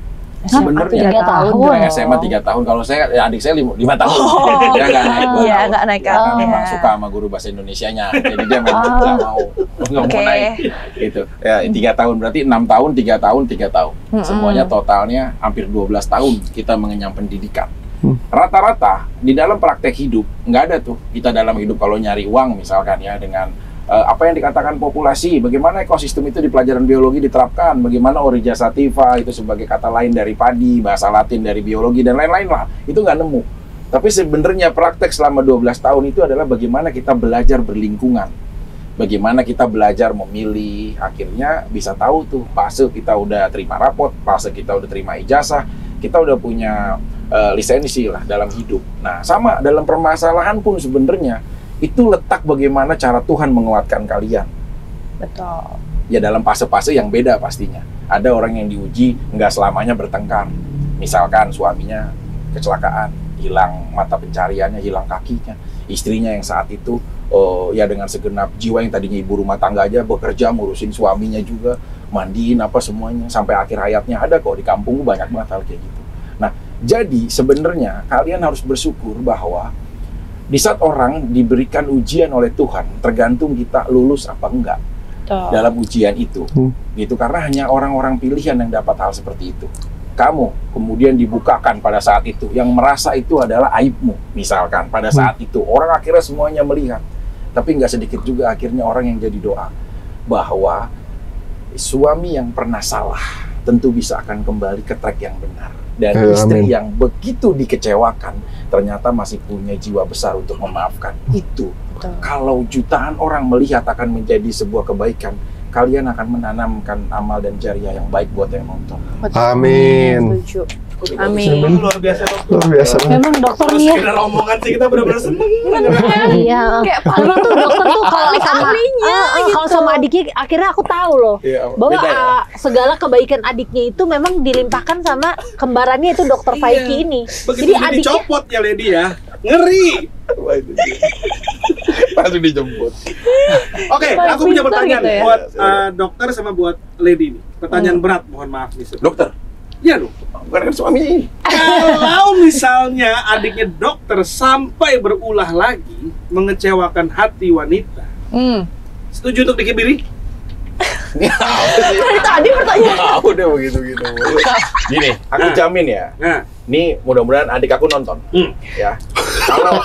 Sebenarnya 3 tahun. SMA 3 tahun. Kalau saya, adik saya 5 tahun. Dia nggak naik. Iya, nggak naik. Karena memang suka sama guru bahasa Indonesianya. Jadi dia memang nggak mau naik. Gitu. Ya, 3 tahun berarti 6 tahun, 3 tahun, 3 tahun. Semuanya totalnya hampir 12 tahun kita mengenyam pendidikan. Rata-rata di dalam praktek hidup nggak ada tuh kita dalam hidup kalau nyari uang misalkan ya dengan apa yang dikatakan populasi, bagaimana ekosistem itu di pelajaran biologi diterapkan, bagaimana origin sativa itu sebagai kata lain dari padi, bahasa Latin dari biologi dan lain-lain lah, itu nggak nemu. Tapi sebenarnya praktek selama 12 tahun itu adalah bagaimana kita belajar berlingkungan, bagaimana kita belajar memilih, akhirnya bisa tahu tuh fase kita udah terima rapot, fase kita udah terima ijazah, kita udah punya lisensi lah dalam hidup. Nah, sama dalam permasalahan pun sebenarnya itu letak bagaimana cara Tuhan menguatkan kalian. Betul. Ya dalam fase-fase yang beda pastinya. Ada orang yang diuji nggak selamanya bertengkar. Misalkan suaminya kecelakaan, hilang mata pencariannya, hilang kakinya. Istrinya yang saat itu ya dengan segenap jiwa yang tadinya ibu rumah tangga aja bekerja ngurusin suaminya juga, mandiin apa semuanya sampai akhir hayatnya. Ada kok di kampung banyak banget hal kayak gitu. Nah, jadi sebenarnya kalian harus bersyukur bahwa di saat orang diberikan ujian oleh Tuhan, tergantung kita lulus apa enggak dalam ujian itu. Gitu, karena hanya orang-orang pilihan yang dapat hal seperti itu. Kamu kemudian dibukakan pada saat itu, yang merasa itu adalah aibmu, misalkan pada saat itu. Orang akhirnya semuanya melihat. Tapi nggak sedikit juga akhirnya orang yang jadi doa bahwa suami yang pernah salah tentu bisa akan kembali ke track yang benar. Dan istri yang begitu dikecewakan ternyata masih punya jiwa besar untuk memaafkan. Itu kalau jutaan orang melihat akan menjadi sebuah kebaikan, kalian akan menanamkan amal dan jariah yang baik buat yang nonton. Amin. Amin. Luar biasa dokter. Luar biasa. Memang dokter nih ya. Sekedar omongan sih kita benar-benar seneng. Iya. Kayak Memang tuh dokter tuh kalau sama ahlinya gitu. kalau sama adiknya akhirnya aku tahu loh bahwa beda ya? segala kebaikan adiknya itu memang dilimpahkan sama kembarannya itu dokter Faiki ini. Begitu jadi dicopot ya Lady ya. Ngeri. Langsung dijemput. Oke, aku punya Pintar pertanyaan gitu ya. buat dokter sama buat Lady nih. Pertanyaan berat, mohon maaf nih. Dokter, Iya dong. bukan kan suaminya ini. Kalau misalnya adiknya dokter sampai berulah lagi mengecewakan hati wanita, setuju untuk dikibiri? Dari tadi pertanyaan. Udah begitu-gitu. Gini, aku jamin ya. Nah, Ini mudah-mudahan adik aku nonton. Ya. Kalau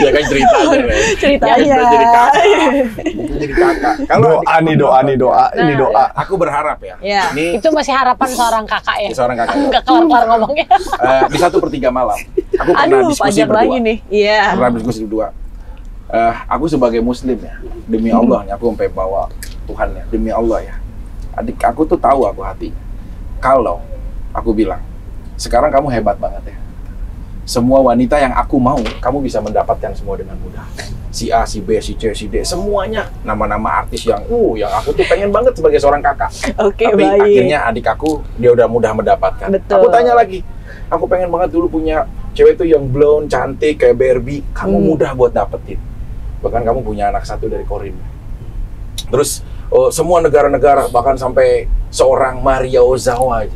ya kan ceritanya. Ceritanya. Jadi kakak. Kalau Doa nih, doa nih, doa. Ini doa. aku berharap ya. Ya. Ini Itu masih harapan seorang kakak ya. seorang kakak. Enggak kelar-kelar ngomongnya. Di 1/3 malam. Aku pernah Aduh, diskusi panjang berdua. lagi nih. Iya. Pernah diskusi berdua. Aku sebagai muslim ya, demi Allah nih aku sampai bawa Tuhan ya, demi Allah ya. Adik aku tuh tahu aku hatinya. Kalau aku bilang, sekarang kamu hebat banget ya. Semua wanita yang aku mau, kamu bisa mendapatkan semua dengan mudah. Si A, si B, si C, si D, semuanya nama-nama artis yang aku tuh pengen banget sebagai seorang kakak. Oke, Tapi baik. akhirnya adik aku dia udah mudah mendapatkan. Betul. Aku tanya lagi, aku pengen banget dulu punya cewek tuh yang blonde, cantik kayak Barbie. Kamu mudah buat dapetin. Bahkan kamu punya anak satu dari Korin. Terus semua negara-negara, bahkan sampai seorang Maria Ozawa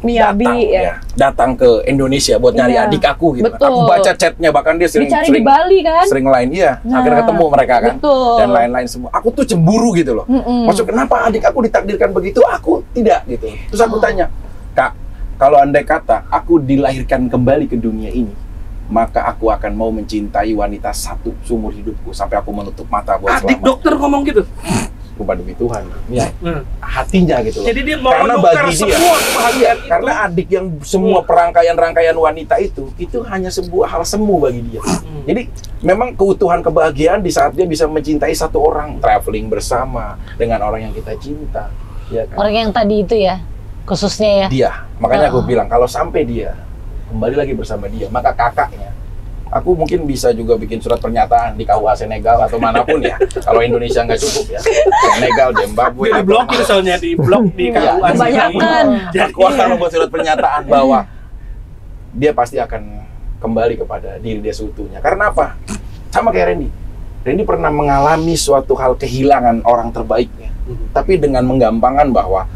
Miyabi ya. datang ke Indonesia buat nyari Iya, adik aku gitu. betul. Aku baca chatnya, bahkan dia Dicari di Bali kan? sering lain, iya. Nah, Akhirnya ketemu mereka kan, betul. dan lain-lain semua. Aku tuh cemburu gitu loh. Maksud kenapa adik aku ditakdirkan begitu, aku tidak gitu. Terus aku tanya, Kak, kalau andai kata aku dilahirkan kembali ke dunia ini, maka aku akan mau mencintai wanita satu seumur hidupku sampai aku menutup mata buat Adik selamanya. dokter ngomong gitu. Bukan demi Tuhan, ya hatinya gitu loh. Jadi dia mau Karena menukar bagi dia, semua kebahagiaan itu. karena adik yang semua perangkaian-rangkaian wanita itu hanya sebuah hal semu bagi dia. Jadi memang keutuhan kebahagiaan di saat dia bisa mencintai satu orang, traveling bersama dengan orang yang kita cinta, ya kan? Orang yang tadi itu ya, khususnya ya. Dia, makanya aku bilang kalau sampai dia kembali lagi bersama dia, maka kakaknya, aku mungkin bisa juga bikin surat pernyataan di KUA Senegal atau manapun ya. Kalau Indonesia nggak cukup ya, Senegal, Zimbabwe. Dia diblokir soalnya, di blok di Iya, KUA. kebanyakan. Aku akan membuat surat pernyataan bahwa dia pasti akan kembali kepada diri dia seutuhnya. Karena apa? Sama kayak Randy. Randy pernah mengalami suatu hal kehilangan orang terbaiknya, tapi dengan menggampangkan bahwa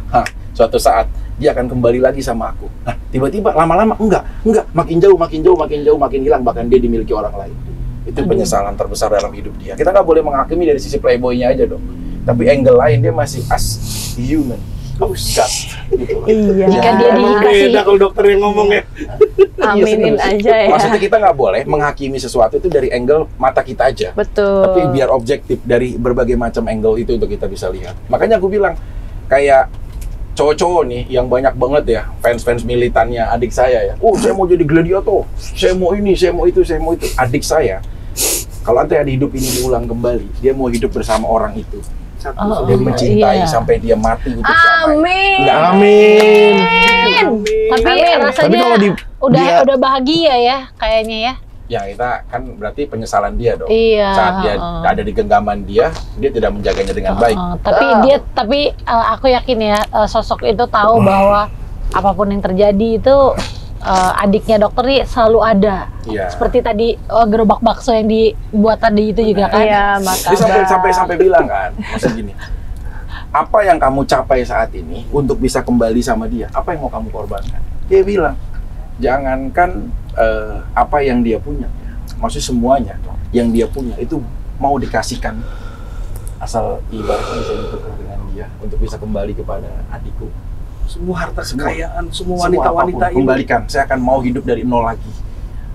suatu saat dia akan kembali lagi sama aku. Nah, tiba-tiba lama-lama enggak, makin jauh, makin hilang, bahkan dia dimiliki orang lain. Itu penyesalan terbesar dalam hidup dia. Kita nggak boleh menghakimi dari sisi playboy-nya aja dong. Tapi angle lain dia masih as human. God, gitu. Iya. Jika dia dikasih Beda kalau dokter yang ngomong ya. Aminin serius. aja ya. Maksudnya kita nggak boleh menghakimi sesuatu itu dari angle mata kita aja. Betul. Tapi biar objektif dari berbagai macam angle itu untuk kita bisa lihat. Makanya aku bilang, kayak cowok-cowok nih yang banyak banget ya fans-fans militannya adik saya ya. Saya mau jadi gladiator, saya mau ini, saya mau itu, saya mau itu. Adik saya, kalau nanti ada hidup ini diulang kembali, dia mau hidup bersama orang itu. Dia mencintai iya. sampai dia mati untuk selamanya. Amin. Nggak, Amin. Tapi rasanya Tapi kalau udah bahagia ya kayaknya ya. Ya kita kan berarti penyesalan dia dong. Iya. Saat dia ada di genggaman dia tidak menjaganya dengan baik. Tapi aku yakin ya sosok itu tahu bahwa apapun yang terjadi itu adiknya dokter nih selalu ada. Iya. Seperti tadi gerobak bakso yang dibuat tadi itu juga kan. Iya, Dia sampai bilang kan, maksud gini, apa yang kamu capai saat ini untuk bisa kembali sama dia, apa yang mau kamu korbankan? Dia bilang, jangankan apa yang dia punya, maksudnya semuanya yang dia punya itu mau dikasihkan, asal ibaratnya bisa ditukar dengan dia untuk bisa kembali kepada adikku. Semua harta kekayaan, semua Semua wanita-wanita apapun, ini. kembalikan. Saya akan mau hidup dari nol lagi.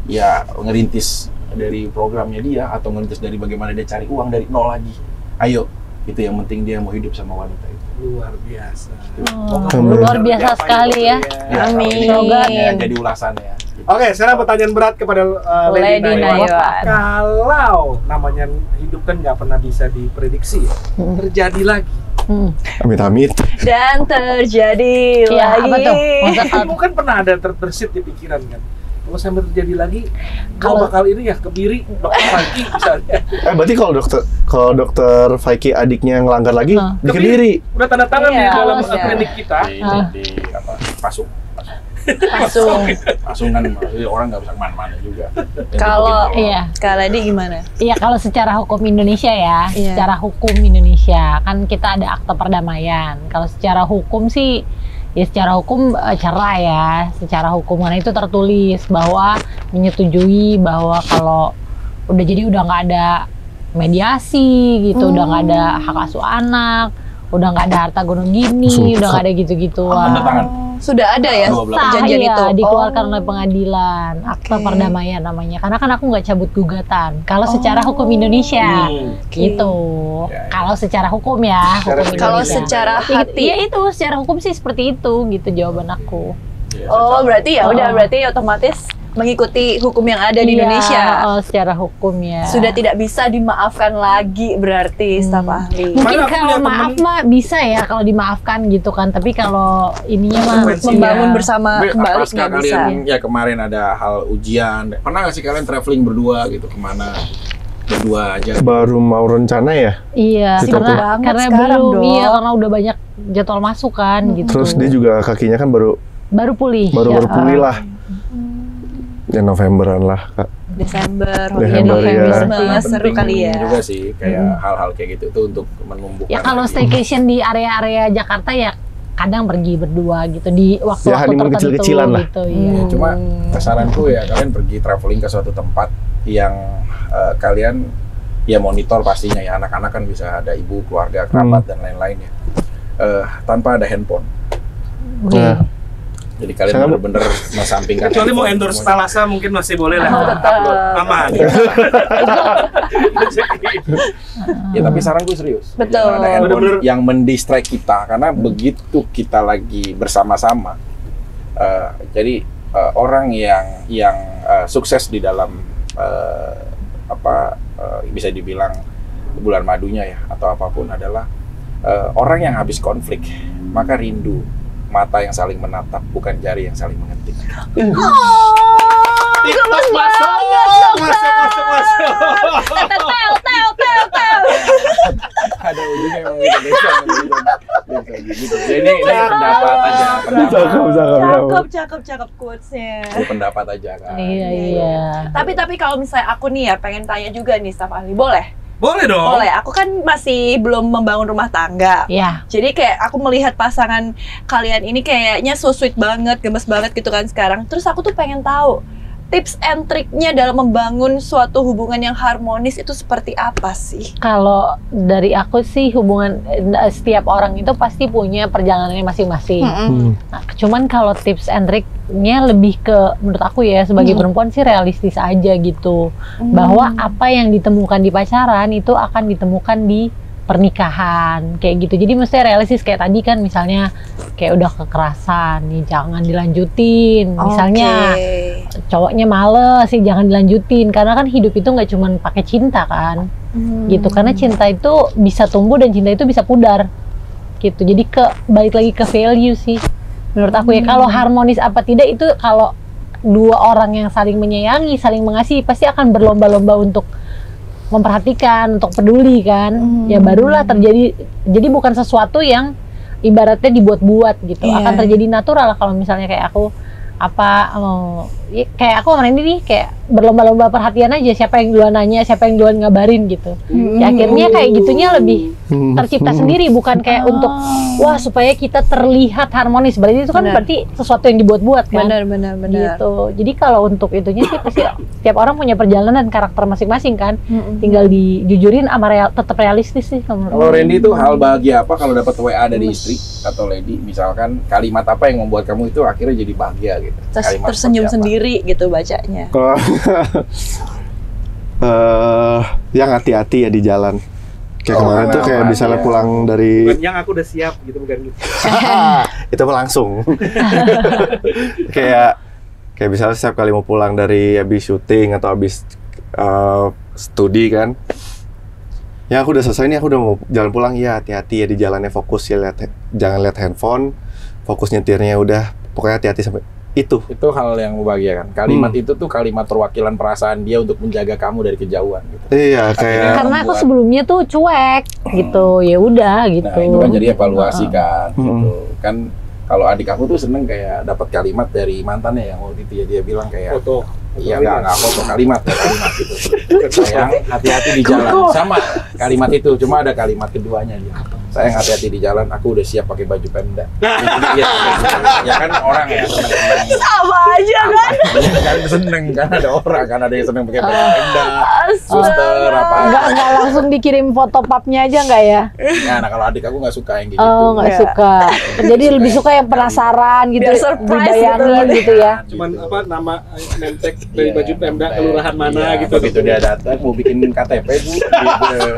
Ya, ngerintis dari programnya dia atau ngerintis dari bagaimana dia cari uang dari nol lagi. Ayo, itu yang penting dia mau hidup sama wanita itu. Luar biasa. Luar biasa sekali ya. Ya, Amin. Semoga jadi ulasannya. Oke, sekarang pertanyaan berat kepada Lady Lady Naywan. Naywan. Kalau namanya hidup kan nggak pernah bisa diprediksi ya, terjadi lagi. Amit-amit. Dan terjadi Iya, lagi. apa tuh? Masa Kamu kan pernah ada terbersit di pikiran kan? Kalau sampai terjadi lagi, Kalau- bakal ini ya kebiri, dokter Franky misalnya. Berarti kalau dokter Faiki adiknya ngelanggar lagi, di Kediri. Udah tanda tangan Iya, di dalam harusnya. klinik kita. Di apa? Langsung. Pasungan, orang nggak bisa kemana-mana juga. Kalau Iya. Kak Lady gimana? Iya, kalau secara hukum Indonesia ya, Iya. secara hukum Indonesia kan kita ada akte perdamaian. Kalau secara hukum sih, ya secara hukum cerai ya. Secara hukuman itu tertulis bahwa menyetujui bahwa kalau udah nggak ada mediasi gitu, udah nggak ada hak asuh anak, udah nggak ada harta gunung gini, udah nggak ada gitu-gituan. Tanda tangan. Sudah ada ya Dua belas. perjanjian Iya, itu? dikeluarkan Oh. oleh pengadilan, akte Oke. perdamaian namanya. Karena kan aku nggak cabut gugatan. Kalau secara hukum Indonesia, gitu. Ya, ya. Kalau secara hukum ya, Secara hukum Kalau Indonesia. secara hati? Iya itu, secara hukum sih seperti itu, gitu jawaban aku. Ya, Oh, secara- berarti ya udah, Oh. berarti otomatis mengikuti hukum yang ada di Iya, Indonesia. secara hukum ya. Sudah tidak bisa dimaafkan lagi berarti staf ahli. Mungkin Makanya aku kalau punya maaf temen- mah bisa ya kalau dimaafkan gitu kan. Tapi kalau ininya mah Membangun iya. bersama kembali Pasca nggak bisa. kalian ya kemarin ada hal ujian, pernah nggak sih kalian traveling berdua gitu kemana? Berdua aja. Baru mau rencana ya. Iya, Itu tuh. karena Sekarang belum dong. iya karena udah banyak jadwal masuk kan gitu. Terus dia juga kakinya kan baru baru pulih. baru ya. pulih lah. Ya Novemberan lah Kak. Desember, Desember, holiday ya. Christmas, seru Penting kali ya. juga sih kayak hal-hal kayak gitu itu untuk menumbuhkan. Ya kalau lagi. staycation di area-area Jakarta ya kadang pergi berdua gitu di waktu-waktu Ya, honeymoon tertentu kecil-kecilan lah. gitu. Iya. Ya, cuma saranku ya kalian pergi traveling ke suatu tempat yang kalian ya monitor pastinya ya, anak-anak kan bisa ada ibu, keluarga, kerabat dan lain-lain ya. Tanpa ada handphone. Nah, Jadi kalian Saya- benar-benar mensampingkan. Kecuali mau handphone endorse semuanya. Talasa mungkin masih boleh lah. Oh, tetap. Upload. Aman. Ya tapi saranku serius. Betul. Jangan ada handphone Bener-bener. yang mendistract kita karena begitu kita lagi bersama-sama. Jadi orang yang sukses di dalam bisa dibilang bulan madunya ya atau apapun adalah orang yang habis konflik maka rindu mata yang saling menatap bukan jari yang saling mengetik. TikTok masuk. Ada ujungnya emang gitu. Jadi ini pendapat aja, Cakep quotesnya. Ini pendapat aja kan. Iya. Tapi kalau misalnya aku nih ya pengen tanya juga nih staf ahli, boleh? Boleh dong. Boleh. Aku kan masih belum membangun rumah tangga. Iya. Jadi kayak aku melihat pasangan kalian ini kayaknya so sweet banget, gemes banget gitu kan sekarang. Terus aku tuh pengen tahu tips and triknya dalam membangun suatu hubungan yang harmonis itu seperti apa sih? Kalau dari aku sih hubungan setiap orang itu pasti punya perjalanannya masing-masing. Nah, cuman kalau tips and triknya lebih ke menurut aku ya sebagai perempuan sih realistis aja gitu. Bahwa apa yang ditemukan di pacaran itu akan ditemukan di pernikahan kayak gitu. Jadi mesti realistis kayak tadi kan misalnya kayak udah kekerasan nih jangan dilanjutin. Misalnya cowoknya males sih jangan dilanjutin karena kan hidup itu nggak cuma pakai cinta kan. Gitu karena cinta itu bisa tumbuh dan cinta itu bisa pudar. Gitu. Jadi balik lagi ke value sih. Menurut aku ya kalau harmonis apa tidak itu kalau dua orang yang saling menyayangi, saling mengasihi pasti akan berlomba-lomba untuk memperhatikan, untuk peduli kan. Ya barulah terjadi. Jadi bukan sesuatu yang ibaratnya dibuat-buat gitu. Iya. Akan terjadi natural kalau misalnya kayak aku kayak aku sama Randy nih kayak berlomba-lomba perhatian aja siapa yang duluan nanya, siapa yang duluan ngabarin gitu. Ya akhirnya kayak gitunya lebih tercipta sendiri bukan kayak untuk wah supaya kita terlihat harmonis. Berarti itu kan Benar. berarti sesuatu yang dibuat-buat kan. Benar. Gitu. Jadi kalau untuk itunya sih pasti tiap orang punya perjalanan karakter masing-masing kan. Tinggal dijujurin sama tetap realistis sih menurut Kalau aku. Randy itu hal bahagia apa kalau dapat WA dari istri atau lady misalkan kalimat apa yang membuat kamu itu akhirnya jadi bahagia gitu. Kalimat Tersenyum seperti apa? sendiri gitu bacanya. Kalau yang hati-hati ya di jalan. Kayak kemarin tuh kayak misalnya pulang dari Bukan yang aku udah siap gitu bukan gitu. itu mah langsung. kayak misalnya setiap kali mau pulang dari habis syuting atau habis studi kan. Ya aku udah selesai nih, aku udah mau jalan pulang. Ya hati-hati ya di jalannya, fokus ya jangan lihat handphone, fokus nyetirnya udah. Pokoknya hati-hati sampai itu. Itu hal yang membahagiakan. Kalimat itu tuh kalimat perwakilan perasaan dia untuk menjaga kamu dari kejauhan gitu. Iya kayak Karena aku sebelumnya tuh cuek gitu. Ya udah gitu. Nah, itu kan jadi evaluasi kan gitu. Kan kalau adik aku tuh seneng kayak dapat kalimat dari mantannya yang waktu itu ya dia bilang kayak Foto. iya nggak foto kalimat gitu. Sayang hati-hati di jalan. Sama kalimat itu, cuma ada kalimat keduanya dia. Sayang hati-hati di jalan, aku udah siap pakai baju Pemda. Ya kan orang ya seneng. Sama aja kan? Kan seneng kan ada orang kan ada yang seneng pakai baju Pemda, suster apa. Nggak langsung dikirim foto papnya aja nggak ya? Nah kalau adik aku nggak suka yang kayak gitu. Oh nggak Ya. suka. Jadi lebih suka yang penasaran gitu, Biar surprise dibayangin gitu ya. Cuman apa nama nemtek dari baju Pemda kelurahan mana gitu. Begitu dia datang mau bikin KTP Bu. Gitu.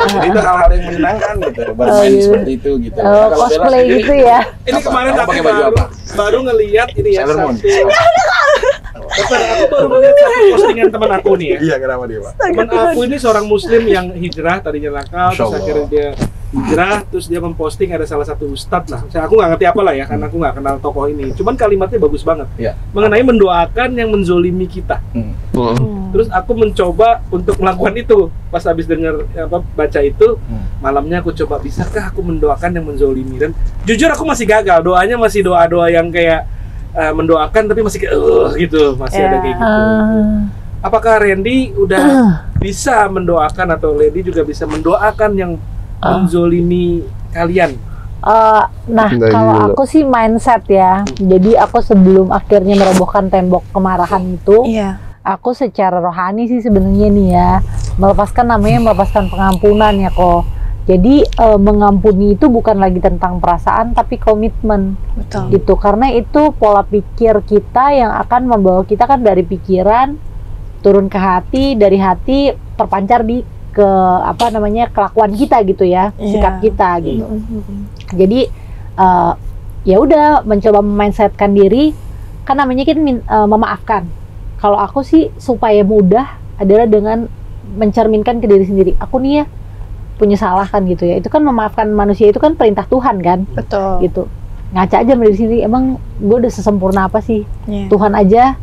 Jadi itu hal-hal yang menyenangkan gitu. Bermain iya. seperti itu gitu. Oh, Nah, kalau Bella cosplay sendiri, gitu ya. Ini Apa? kemarin Kamu aku pakai baju apa? baru ngelihat ini ya Sailor Moon. satu Dokter, aku baru melihat satu postingan teman aku nih ya. Iya, kenapa dia, Pak? Teman aku ini seorang muslim yang hijrah, tadinya nakal, Masya terus Allah. akhirnya dia hijrah, terus dia memposting ada salah satu ustadz lah. Aku nggak ngerti apa lah ya, karena aku nggak kenal tokoh ini. Cuman kalimatnya bagus banget. Iya. Mengenai mendoakan yang menzolimi kita. Terus aku mencoba untuk melakukan itu. Pas habis dengar baca itu, malamnya aku coba, bisakah aku mendoakan yang menzolimi? Dan jujur aku masih gagal. Doanya masih doa-doa yang kayak mendoakan tapi masih kayak gitu, masih ada kayak gitu. Apakah Randy udah bisa mendoakan atau Lady juga bisa mendoakan yang menzolimi kalian? Nah, Dari kalau dulu. aku sih mindset ya. Jadi aku sebelum akhirnya merobohkan tembok kemarahan itu, Iya. aku secara rohani sih sebenarnya nih ya, melepaskan pengampunan ya kok. Jadi mengampuni itu bukan lagi tentang perasaan tapi komitmen. Betul. Gitu, karena itu pola pikir kita yang akan membawa kita kan dari pikiran turun ke hati, dari hati terpancar di ke kelakuan kita gitu ya, sikap kita gitu. Jadi ya udah mencoba mindsetkan diri, kan namanya kan memaafkan. Kalau aku sih supaya mudah adalah dengan mencerminkan ke diri sendiri, aku nih ya punya salah kan gitu ya. Itu kan memaafkan manusia itu kan perintah Tuhan kan. Betul. Gitu. Ngaca aja dari sini, emang gue udah sesempurna apa sih? Iya. Tuhan aja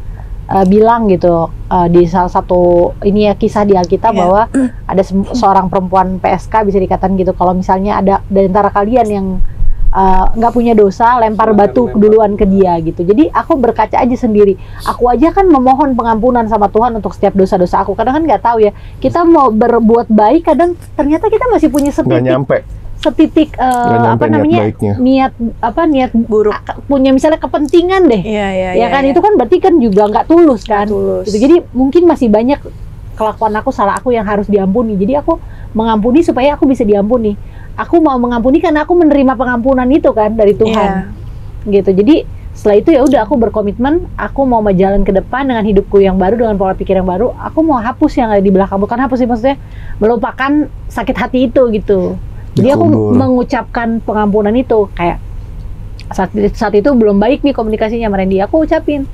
bilang gitu di salah satu ini ya kisah di Alkitab bahwa ada seorang perempuan PSK bisa dikatakan gitu, kalau misalnya ada dari antara kalian yang nggak punya dosa, lempar batu duluan ke dia gitu. Jadi aku berkaca aja sendiri. Aku aja kan memohon pengampunan sama Tuhan untuk setiap dosa-dosa aku. Kadang kan nggak tahu ya. Kita mau berbuat baik, kadang ternyata kita masih punya Nggak nyampe. setitik niat Buruk. punya misalnya kepentingan deh. Iya, Ya kan itu kan berarti kan juga nggak tulus kan. tulus. Gitu. Jadi mungkin masih banyak kelakuan aku, salah aku yang harus diampuni. Jadi aku mengampuni supaya aku bisa diampuni. Aku mau mengampuni karena aku menerima pengampunan itu kan dari Tuhan. Gitu. Jadi setelah itu ya udah aku berkomitmen, aku mau jalan ke depan dengan hidupku yang baru, dengan pola pikir yang baru. Aku mau hapus yang ada di belakang, bukan hapus sih, maksudnya melupakan sakit hati itu gitu. Jadi aku Dikubur. mengucapkan pengampunan itu kayak saat itu belum baik nih komunikasinya sama Randy. Aku ucapin,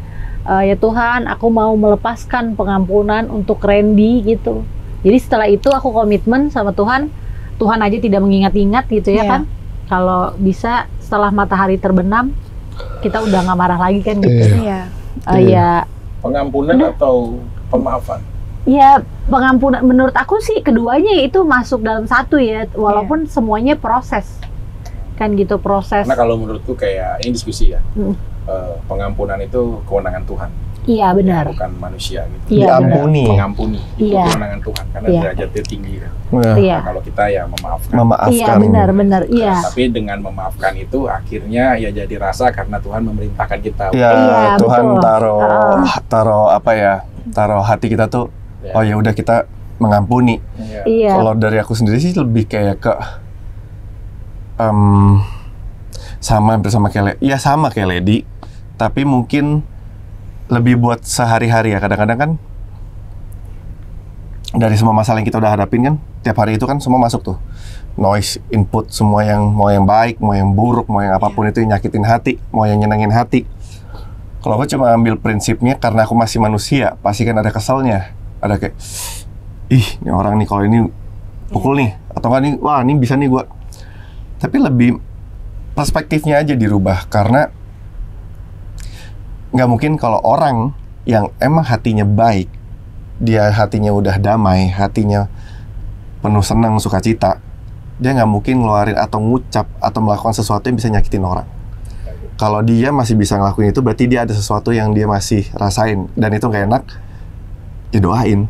ya Tuhan, aku mau melepaskan pengampunan untuk Randy gitu. Jadi setelah itu aku komitmen sama Tuhan. Tuhan aja tidak mengingat-ingat gitu ya Iya. kan. Kalau bisa setelah matahari terbenam, kita udah nggak marah lagi kan gitu. Iya. Ya, Pengampunan atau pemaafan? ya pengampunan menurut aku sih keduanya itu masuk dalam satu ya, walaupun semuanya proses kan gitu, proses. Karena kalau menurutku kayak ini diskusi ya, Hmm. pengampunan itu kewenangan Tuhan, Iya benar. bukan manusia gitu. Iya, Diampuni. Mengampuni itu Iya. kewenangan Tuhan karena Iya. derajatnya tinggi kan. Nah, Iya. Nah, kalau kita ya memaafkan. Iya memaafkan. benar. Iya. Tapi dengan memaafkan itu akhirnya ya jadi rasa karena Tuhan memerintahkan kita. Ya, Iya, Tuhan betul. taruh hati kita tuh, Ya. oh ya udah kita mengampuni. Iya. Iya. Kalau dari aku sendiri sih lebih kayak ke sama kayak Lady, tapi mungkin lebih buat sehari-hari ya. Kadang-kadang kan dari semua masalah yang kita udah hadapin kan, tiap hari itu kan semua masuk tuh, noise input, semua yang mau yang baik, mau yang buruk, mau yang apapun itu yang nyakitin hati, mau yang nyenengin hati. Kalau aku cuma ambil prinsipnya, karena aku masih manusia, pasti kan ada keselnya, ada kayak, ih, ini orang nih kalau ini pukul nih, atau enggak nih, wah ini bisa nih gua. Tapi lebih perspektifnya aja dirubah, karena nggak mungkin kalau orang yang emang hatinya baik, dia hatinya udah damai, hatinya penuh senang, sukacita, dia nggak mungkin ngeluarin atau ngucap atau melakukan sesuatu yang bisa nyakitin orang. Kalau dia masih bisa ngelakuin itu, berarti dia ada sesuatu yang dia masih rasain, dan itu nggak enak, ya doain.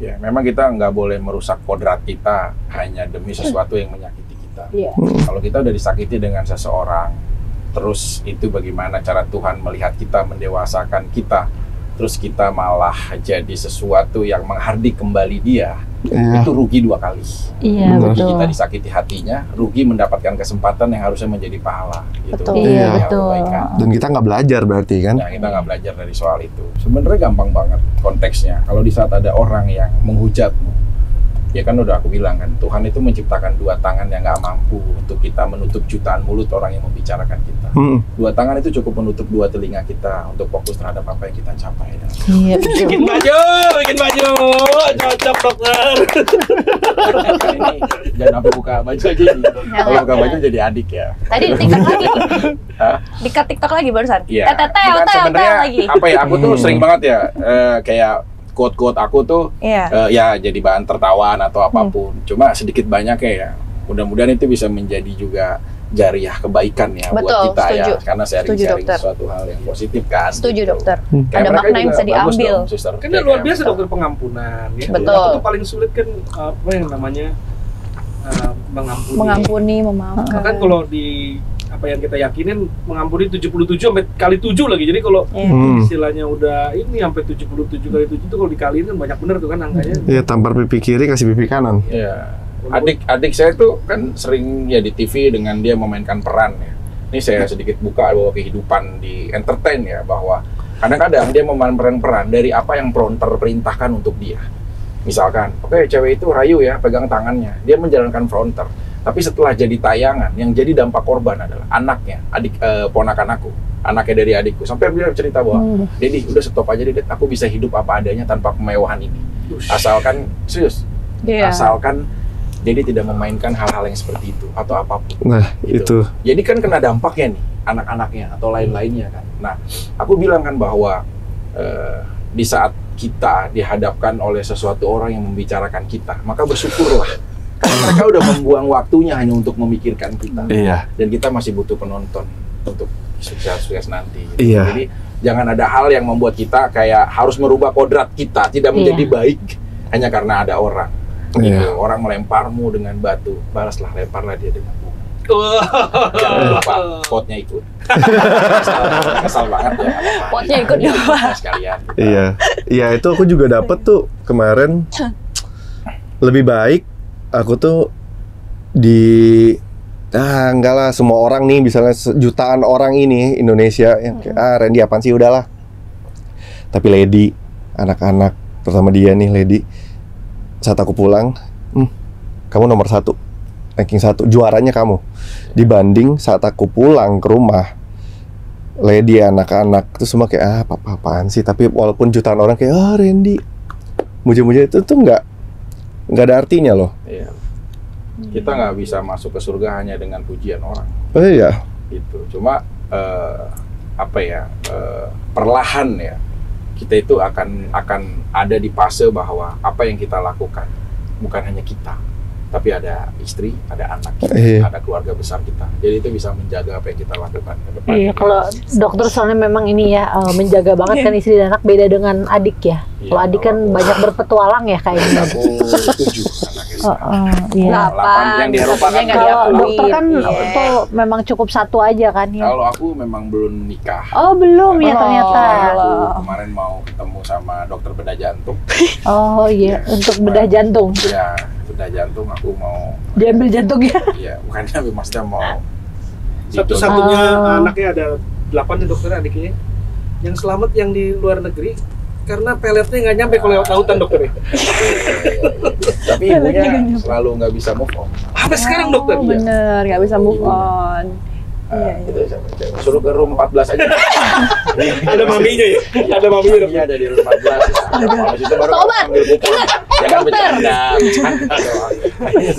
Ya, memang kita nggak boleh merusak kodrat kita hanya demi sesuatu yang menyakiti kita. Iya. Kalau kita udah disakiti dengan seseorang, terus itu bagaimana cara Tuhan melihat kita, mendewasakan kita, terus kita malah jadi sesuatu yang menghardik kembali dia, Iya. itu rugi dua kali. Iya Benar. betul. Kita disakiti hatinya, rugi mendapatkan kesempatan yang harusnya menjadi pahala. Gitu. Betul. Iya Iya. betul. Kebaikan. Dan kita nggak belajar berarti kan? Ya, kita nggak belajar dari soal itu. Sebenarnya gampang banget konteksnya. Kalau di saat ada orang yang menghujatmu, Ya kan udah aku bilang kan, Tuhan itu menciptakan dua tangan yang nggak mampu untuk kita menutup jutaan mulut orang yang membicarakan kita. Dua tangan itu cukup menutup dua telinga kita untuk fokus terhadap apa yang kita capai. Iya, Bikin baju, cocok dokter. Ini jangan sampai buka baju aja nih. Kalau buka baju jadi adik ya. Tadi di TikTok lagi. Hah? Dikat TikTok lagi barusan. Iya. Teo Sebenarnya lagi. apa ya? Aku tuh sering banget ya kayak quote-quote aku tuh Iya. ya jadi bahan tertawaan atau apapun. Cuma sedikit banyaknya ya. Mudah-mudahan itu bisa menjadi juga jariah kebaikan ya buat Betul, kita setuju. ya. Karena Setuju, sharing-sharing dokter. sesuatu hal yang positif kan. Setuju gitu. dokter. Kayak Ada mereka makna yang juga bisa bagus diambil. dong, suster. Kan Kayak luar biasa kita. dokter pengampunan ya. Betul. Waktu itu paling sulit kan apa yang namanya mengampuni. Mengampuni, memaafkan. Kan kalau di apa yang kita yakinin mengampuni 77 sampai kali 7 lagi. Jadi kalau Iya. istilahnya udah ini sampai 77 kali 7 itu kalau dikaliin kan banyak bener tuh kan angkanya. Iya, tampar pipi kiri kasih pipi kanan. Iya. Adik saya tuh kan sering ya di TV dengan dia memainkan peran ya. Ini saya sedikit buka bahwa kehidupan di entertain ya, bahwa kadang-kadang dia memainkan peran dari apa yang prompter perintahkan untuk dia. Misalkan, oke, cewek itu rayu ya, pegang tangannya, dia menjalankan fronter. Tapi setelah jadi tayangan, yang jadi dampak korban adalah anaknya, ponakan aku, anaknya dari adikku. Sampai dia cerita bahwa, Dedi, udah stop aja Dedi, aku bisa hidup apa adanya tanpa kemewahan ini. Asalkan, serius, Iya. asalkan Dedi tidak memainkan hal-hal yang seperti itu atau apapun. Nah, Gitu. itu. Jadi kan kena dampaknya nih, anak-anaknya atau lain-lainnya kan. Nah, aku bilang kan bahwa di saat kita dihadapkan oleh sesuatu orang yang membicarakan kita, maka bersyukurlah. Karena mereka udah membuang waktunya hanya untuk memikirkan kita. Iya. Dan kita masih butuh penonton untuk sukses nanti. Gitu. Iya. Jadi jangan ada hal yang membuat kita kayak harus merubah kodrat kita, tidak menjadi baik hanya karena ada orang. Gitu. Iya. Orang melemparmu dengan batu, balaslah, lemparlah dia dengan bunga. Wah. Jangan lupa potnya ikut. Kesal banget ya. apa-apa. Potnya ikut Ya, juga. sekalian. Iya. Iya, itu aku juga dapet tuh kemarin. Lebih baik aku tuh enggak lah, semua orang nih, misalnya jutaan orang ini Indonesia yang kayak, Randy apaan sih, udahlah. Tapi Lady, anak-anak, terutama dia nih Lady, saat aku pulang, kamu nomor 1, ranking 1, juaranya kamu. Dibanding saat aku pulang ke rumah, Lady, anak-anak itu semua kayak apa-apaan sih. Tapi walaupun jutaan orang kayak Randy, muja-muja itu tuh nggak ada artinya loh. Iya. Kita nggak bisa masuk ke surga hanya dengan pujian orang. Oh iya. Gitu. Cuma perlahan ya, kita itu akan ada di fase bahwa apa yang kita lakukan bukan hanya kita, tapi ada istri, ada anak kita, ada keluarga besar kita. Jadi itu bisa menjaga apa yang kita lakukan ke depan. Iya, kalau dokter soalnya memang ini ya menjaga banget kan istri dan anak, beda dengan adik ya. Kalau adik kan banyak berpetualang ya kayaknya. Aku 7 anaknya. Iya. 8 yang di Eropa kan. Kalau dokter kan Iya. itu memang cukup 1 aja kan ya. Kalau aku memang belum nikah. Oh belum ya ternyata. Aku kemarin mau ketemu sama dokter bedah jantung. Oh iya, untuk bedah jantung. Ya, bedah jantung aku mau. Diambil jantungnya. Iya, bukannya maksudnya mau. Satu-satunya anaknya ada 8 nih dokter adiknya. Yang selamat yang di luar negeri karena peletnya nggak nyampe ke lewat lautan dokter. Tapi ibunya selalu nggak bisa move on. Sampai sekarang dokter. Oh, bener, nggak bisa move on. Suruh ke room 14 aja. Ada maminya ya? Ada maminya dokter. Iya, ada di room 14. Habis itu baru Sobat, ambil move on. Ya kan bercanda.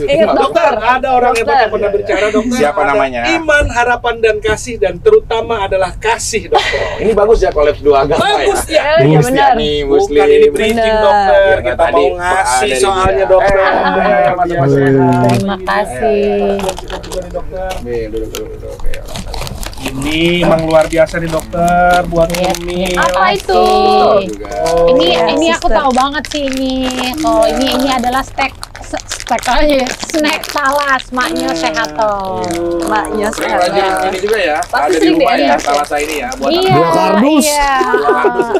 Ingat Dokter, ada orang hebat yang pernah bicara dokter. Siapa Ada namanya? Iman, harapan dan kasih, dan terutama adalah kasih dokter. Ini bagus ya collab 2 agama ya. Bagus ya. Iya benar. Kristiani, Muslim. Bukan ini preaching dokter. Biar Kita tadi mau ngasih dari soalnya dia. dokter. Masuk. Terima kasih. Kita juga nih dokter. Duduk. Kayak orang tadi. Ini emang luar biasa nih dokter buat Umi. Apa itu? Juga. Ini aku tahu banget sih ini. Kalau ini adalah snack aja, snack talas, maknya sehat toh. Maknya Sering rajin ini juga ya. Pasti Ada di sering rumah deh, ya, iya. salah saya ini ya. Buat Iya, Dua kardus. iya.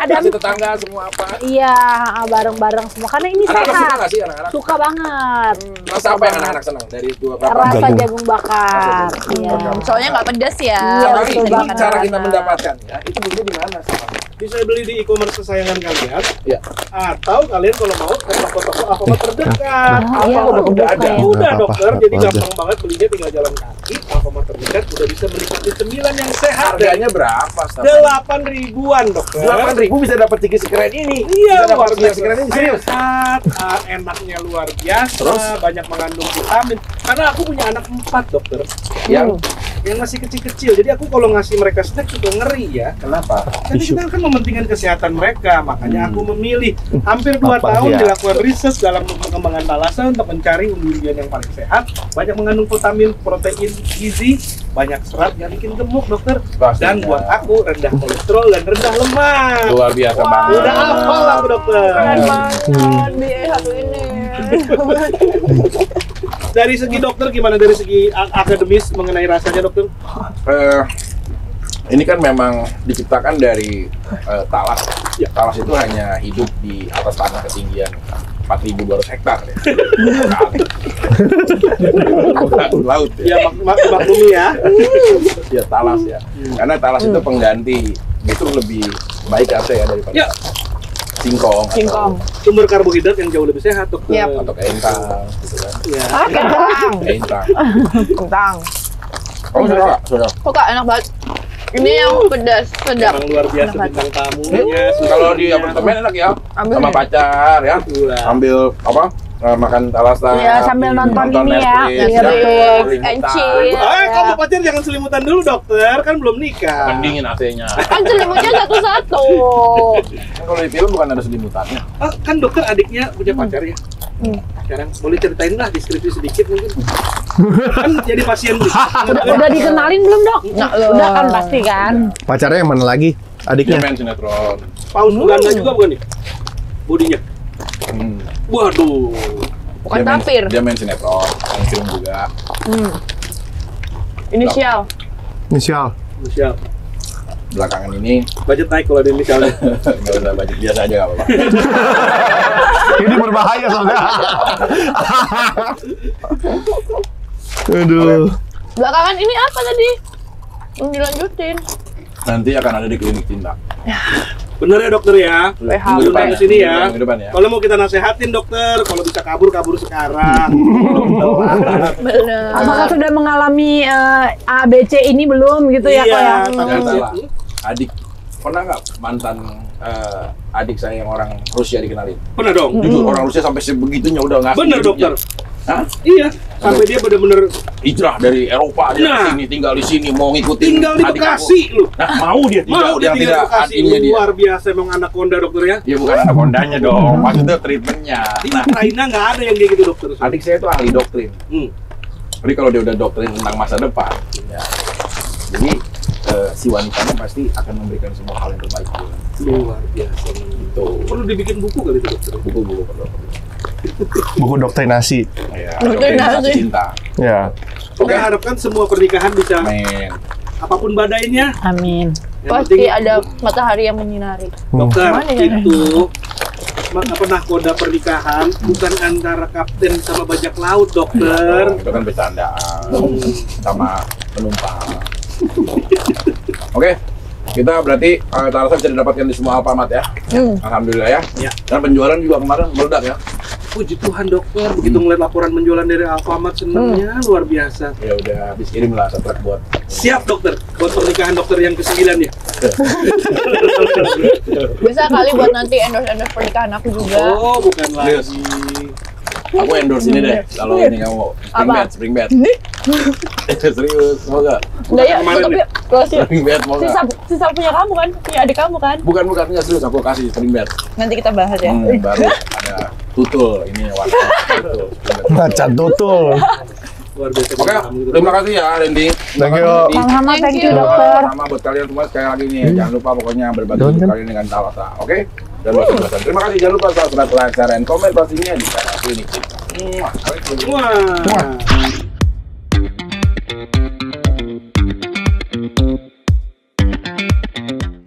Ada kasih tetangga semua apa. iya, bareng-bareng semua karena ini Anak-anak suka sehat. nggak sih anak-anak? Suka banget. Rasa apa yang anak-anak senang dari 2 berapa? Rasa Jagung. jagung bakar. Iya. Soalnya nggak pedas ya. Iya, Tapi betul ini banget. cara kita mendapatkan ya. Itu belinya di mana? bisa beli di e-commerce kesayangan kalian. Ya. Atau kalian kalau mau ke toko-toko Alfamart terdekat. Oh, iya, Alfamart udah ada. ya. Udah Apa-apa, dokter, apa jadi aja. gampang banget belinya, tinggal jalan kaki. Alfamart terdekat udah bisa menikmati cemilan yang sehat. Harganya berapa? 8.000-an dokter. 8.000 bisa dapat tiga sekeren ini. Iya, Bisa dapat luar tiga biasa. sekeren ini serius. Sehat, enaknya luar biasa. Terus? Banyak mengandung vitamin. Karena aku punya anak 4 dokter, Yang yang masih kecil-kecil. Jadi aku kalau ngasih mereka snack suka ngeri ya. kenapa? Tapi kita kan mementingkan kesehatan mereka, makanya aku memilih hampir 2 Apa tahun ya? dilakukan riset dalam pengembangan Thalassa untuk mencari umbi-umbian yang paling sehat, banyak mengandung vitamin, protein, gizi, banyak serat yang bikin gemuk dokter. Pastinya. Dan buat aku rendah kolesterol dan rendah lemak. Luar biasa banget. Udah hafal aku dokter. Keren banget di satu ini. Dari segi dokter gimana, dari segi akademis mengenai rasanya dokter? Ini kan memang diciptakan dari talas. Ya. Talas itu hanya hidup di atas tanah ketinggian 4.200 hektar ya. Bukan laut ya. Ya maklumi ya. Ya talas ya. Karena talas itu pengganti itu lebih baik ya daripada Ya. singkong. Singkong. Sumber karbohidrat yang jauh lebih sehat dokter. Yap. Atau kentang gitu kan. Ya. Kentang. Kentang. Kentang. Kamu suka nggak? Suka. Suka, enak banget. Ini yang pedas, sedap. Emang luar biasa Enak bintang tamunya. Kalau di apartemen enak ya, Ambil sama ya? pacar ya, Wah. ambil apa? Makan Thalassa. Iya, sambil nonton ini ya. Netflix, Iya, betul. selimutan. And chill. Kamu pacar jangan selimutan dulu dokter, kan belum nikah. Mendingin AC-nya. Kan selimutnya satu-satu. Kan kalau di film bukan ada selimutannya. Kan dokter adiknya punya pacar ya. Sekarang boleh ceritain lah deskripsi sedikit mungkin. Kan jadi pasien. Udah dikenalin belum, Dok? Nah, Udah kan pasti kan. Pacarnya yang mana lagi? Dia Adiknya? main sinetron. Paus Uganda juga bukan nih? Bodinya. Hmm. Waduh. Bukan Dia main- tapir. Dia main sinetron, main film juga. Inisial. Inisial. Michelle. Belakangan ini Budget naik kalau ada misalnya. nggak usah budget, biasa aja nggak apa-apa. Ini berbahaya soalnya. Aduh. Belakangan ini apa tadi? Belum dilanjutin. Nanti akan ada di klinik cinta. Bener ya dokter ya. Minggu depan Di sini ya. Minggu depan ya. Kalau mau kita nasehatin dokter, kalau bisa kabur sekarang. Bener. Apakah sudah mengalami ABC ini belum gitu ya, Kok ya? Jangan salah. Adik, pernah nggak mantan adik saya yang orang Rusia dikenalin? Pernah dong. Jujur orang Rusia sampai sebegitunya udah ngasih. Bener hidupnya. dokter. Hah? Iya. Sampai dia bener-bener Hijrah dari Eropa dia Nah. ke sini, tinggal di sini, mau ngikutin tinggal di adik Bekasi aku. lu. Nah, mau dia Mau tidak, dia yang tinggal di tidak Bekasi. adiknya dia. Luar biasa emang anaconda dokter ya. Ya bukan anak kondanya dong, maksudnya treatmentnya. Di Nah, Ukraina nggak ada yang kayak gitu dokter. adik saya itu ahli doktrin. Hmm. Jadi kalau dia udah doktrin tentang masa depan, ya. Jadi si wanitanya pasti akan memberikan semua hal yang terbaik buat dia. Luar biasa. Gitu. Perlu dibikin buku kali itu dokter. Buku-buku perlu. Buku doktrinasi. Ya, Doktrinasi. doktrinasi cinta. Ya. Kita harapkan semua pernikahan bisa Amin. apapun badainya. Amin. Yang Pasti penting, ada matahari yang menyinari. dokter Gimana ya? itu nahkoda pernikahan bukan antara kapten sama bajak laut dokter. Itu kan bercandaan sama penumpang. Oke, kita berarti Thalassa bisa didapatkan di semua Alfamart ya. Alhamdulillah ya. Ya. Dan penjualan juga kemarin meledak ya. Puji Tuhan dokter, begitu ngeliat laporan penjualan dari Alfamart senangnya luar biasa. Ya udah habis kirim lah setrek buat. Siap dokter, buat pernikahan dokter yang ke-9 ya. Bisa kali buat nanti endorse pernikahan aku juga. Oh, bukan Serius? lagi. Aku endorse ini deh kalau ini kamu spring bed. Serius, mau gak? Enggak ya, Kemarin tapi ya? rahasia. Spring bed mau Sisa, gak? sisa punya kamu kan? Punya adik kamu kan? Bukan enggak serius aku kasih spring bed. Nanti kita bahas ya. Baru ada tutul ini warna tutul. Macan tutul. Luar biasa. Oke, terima kasih ya Randy. Thank you. Sama-sama, thank Thank you, you. Dokter. Sama buat kalian semua sekali lagi nih. Jangan lupa pokoknya berbagi Jangan, hidup kan? kalian dengan Thalassa, oke? Dan buat penjelasan. Terima kasih. Jangan lupa subscribe, like, share, dan komen pastinya di channel Klinik. Wah.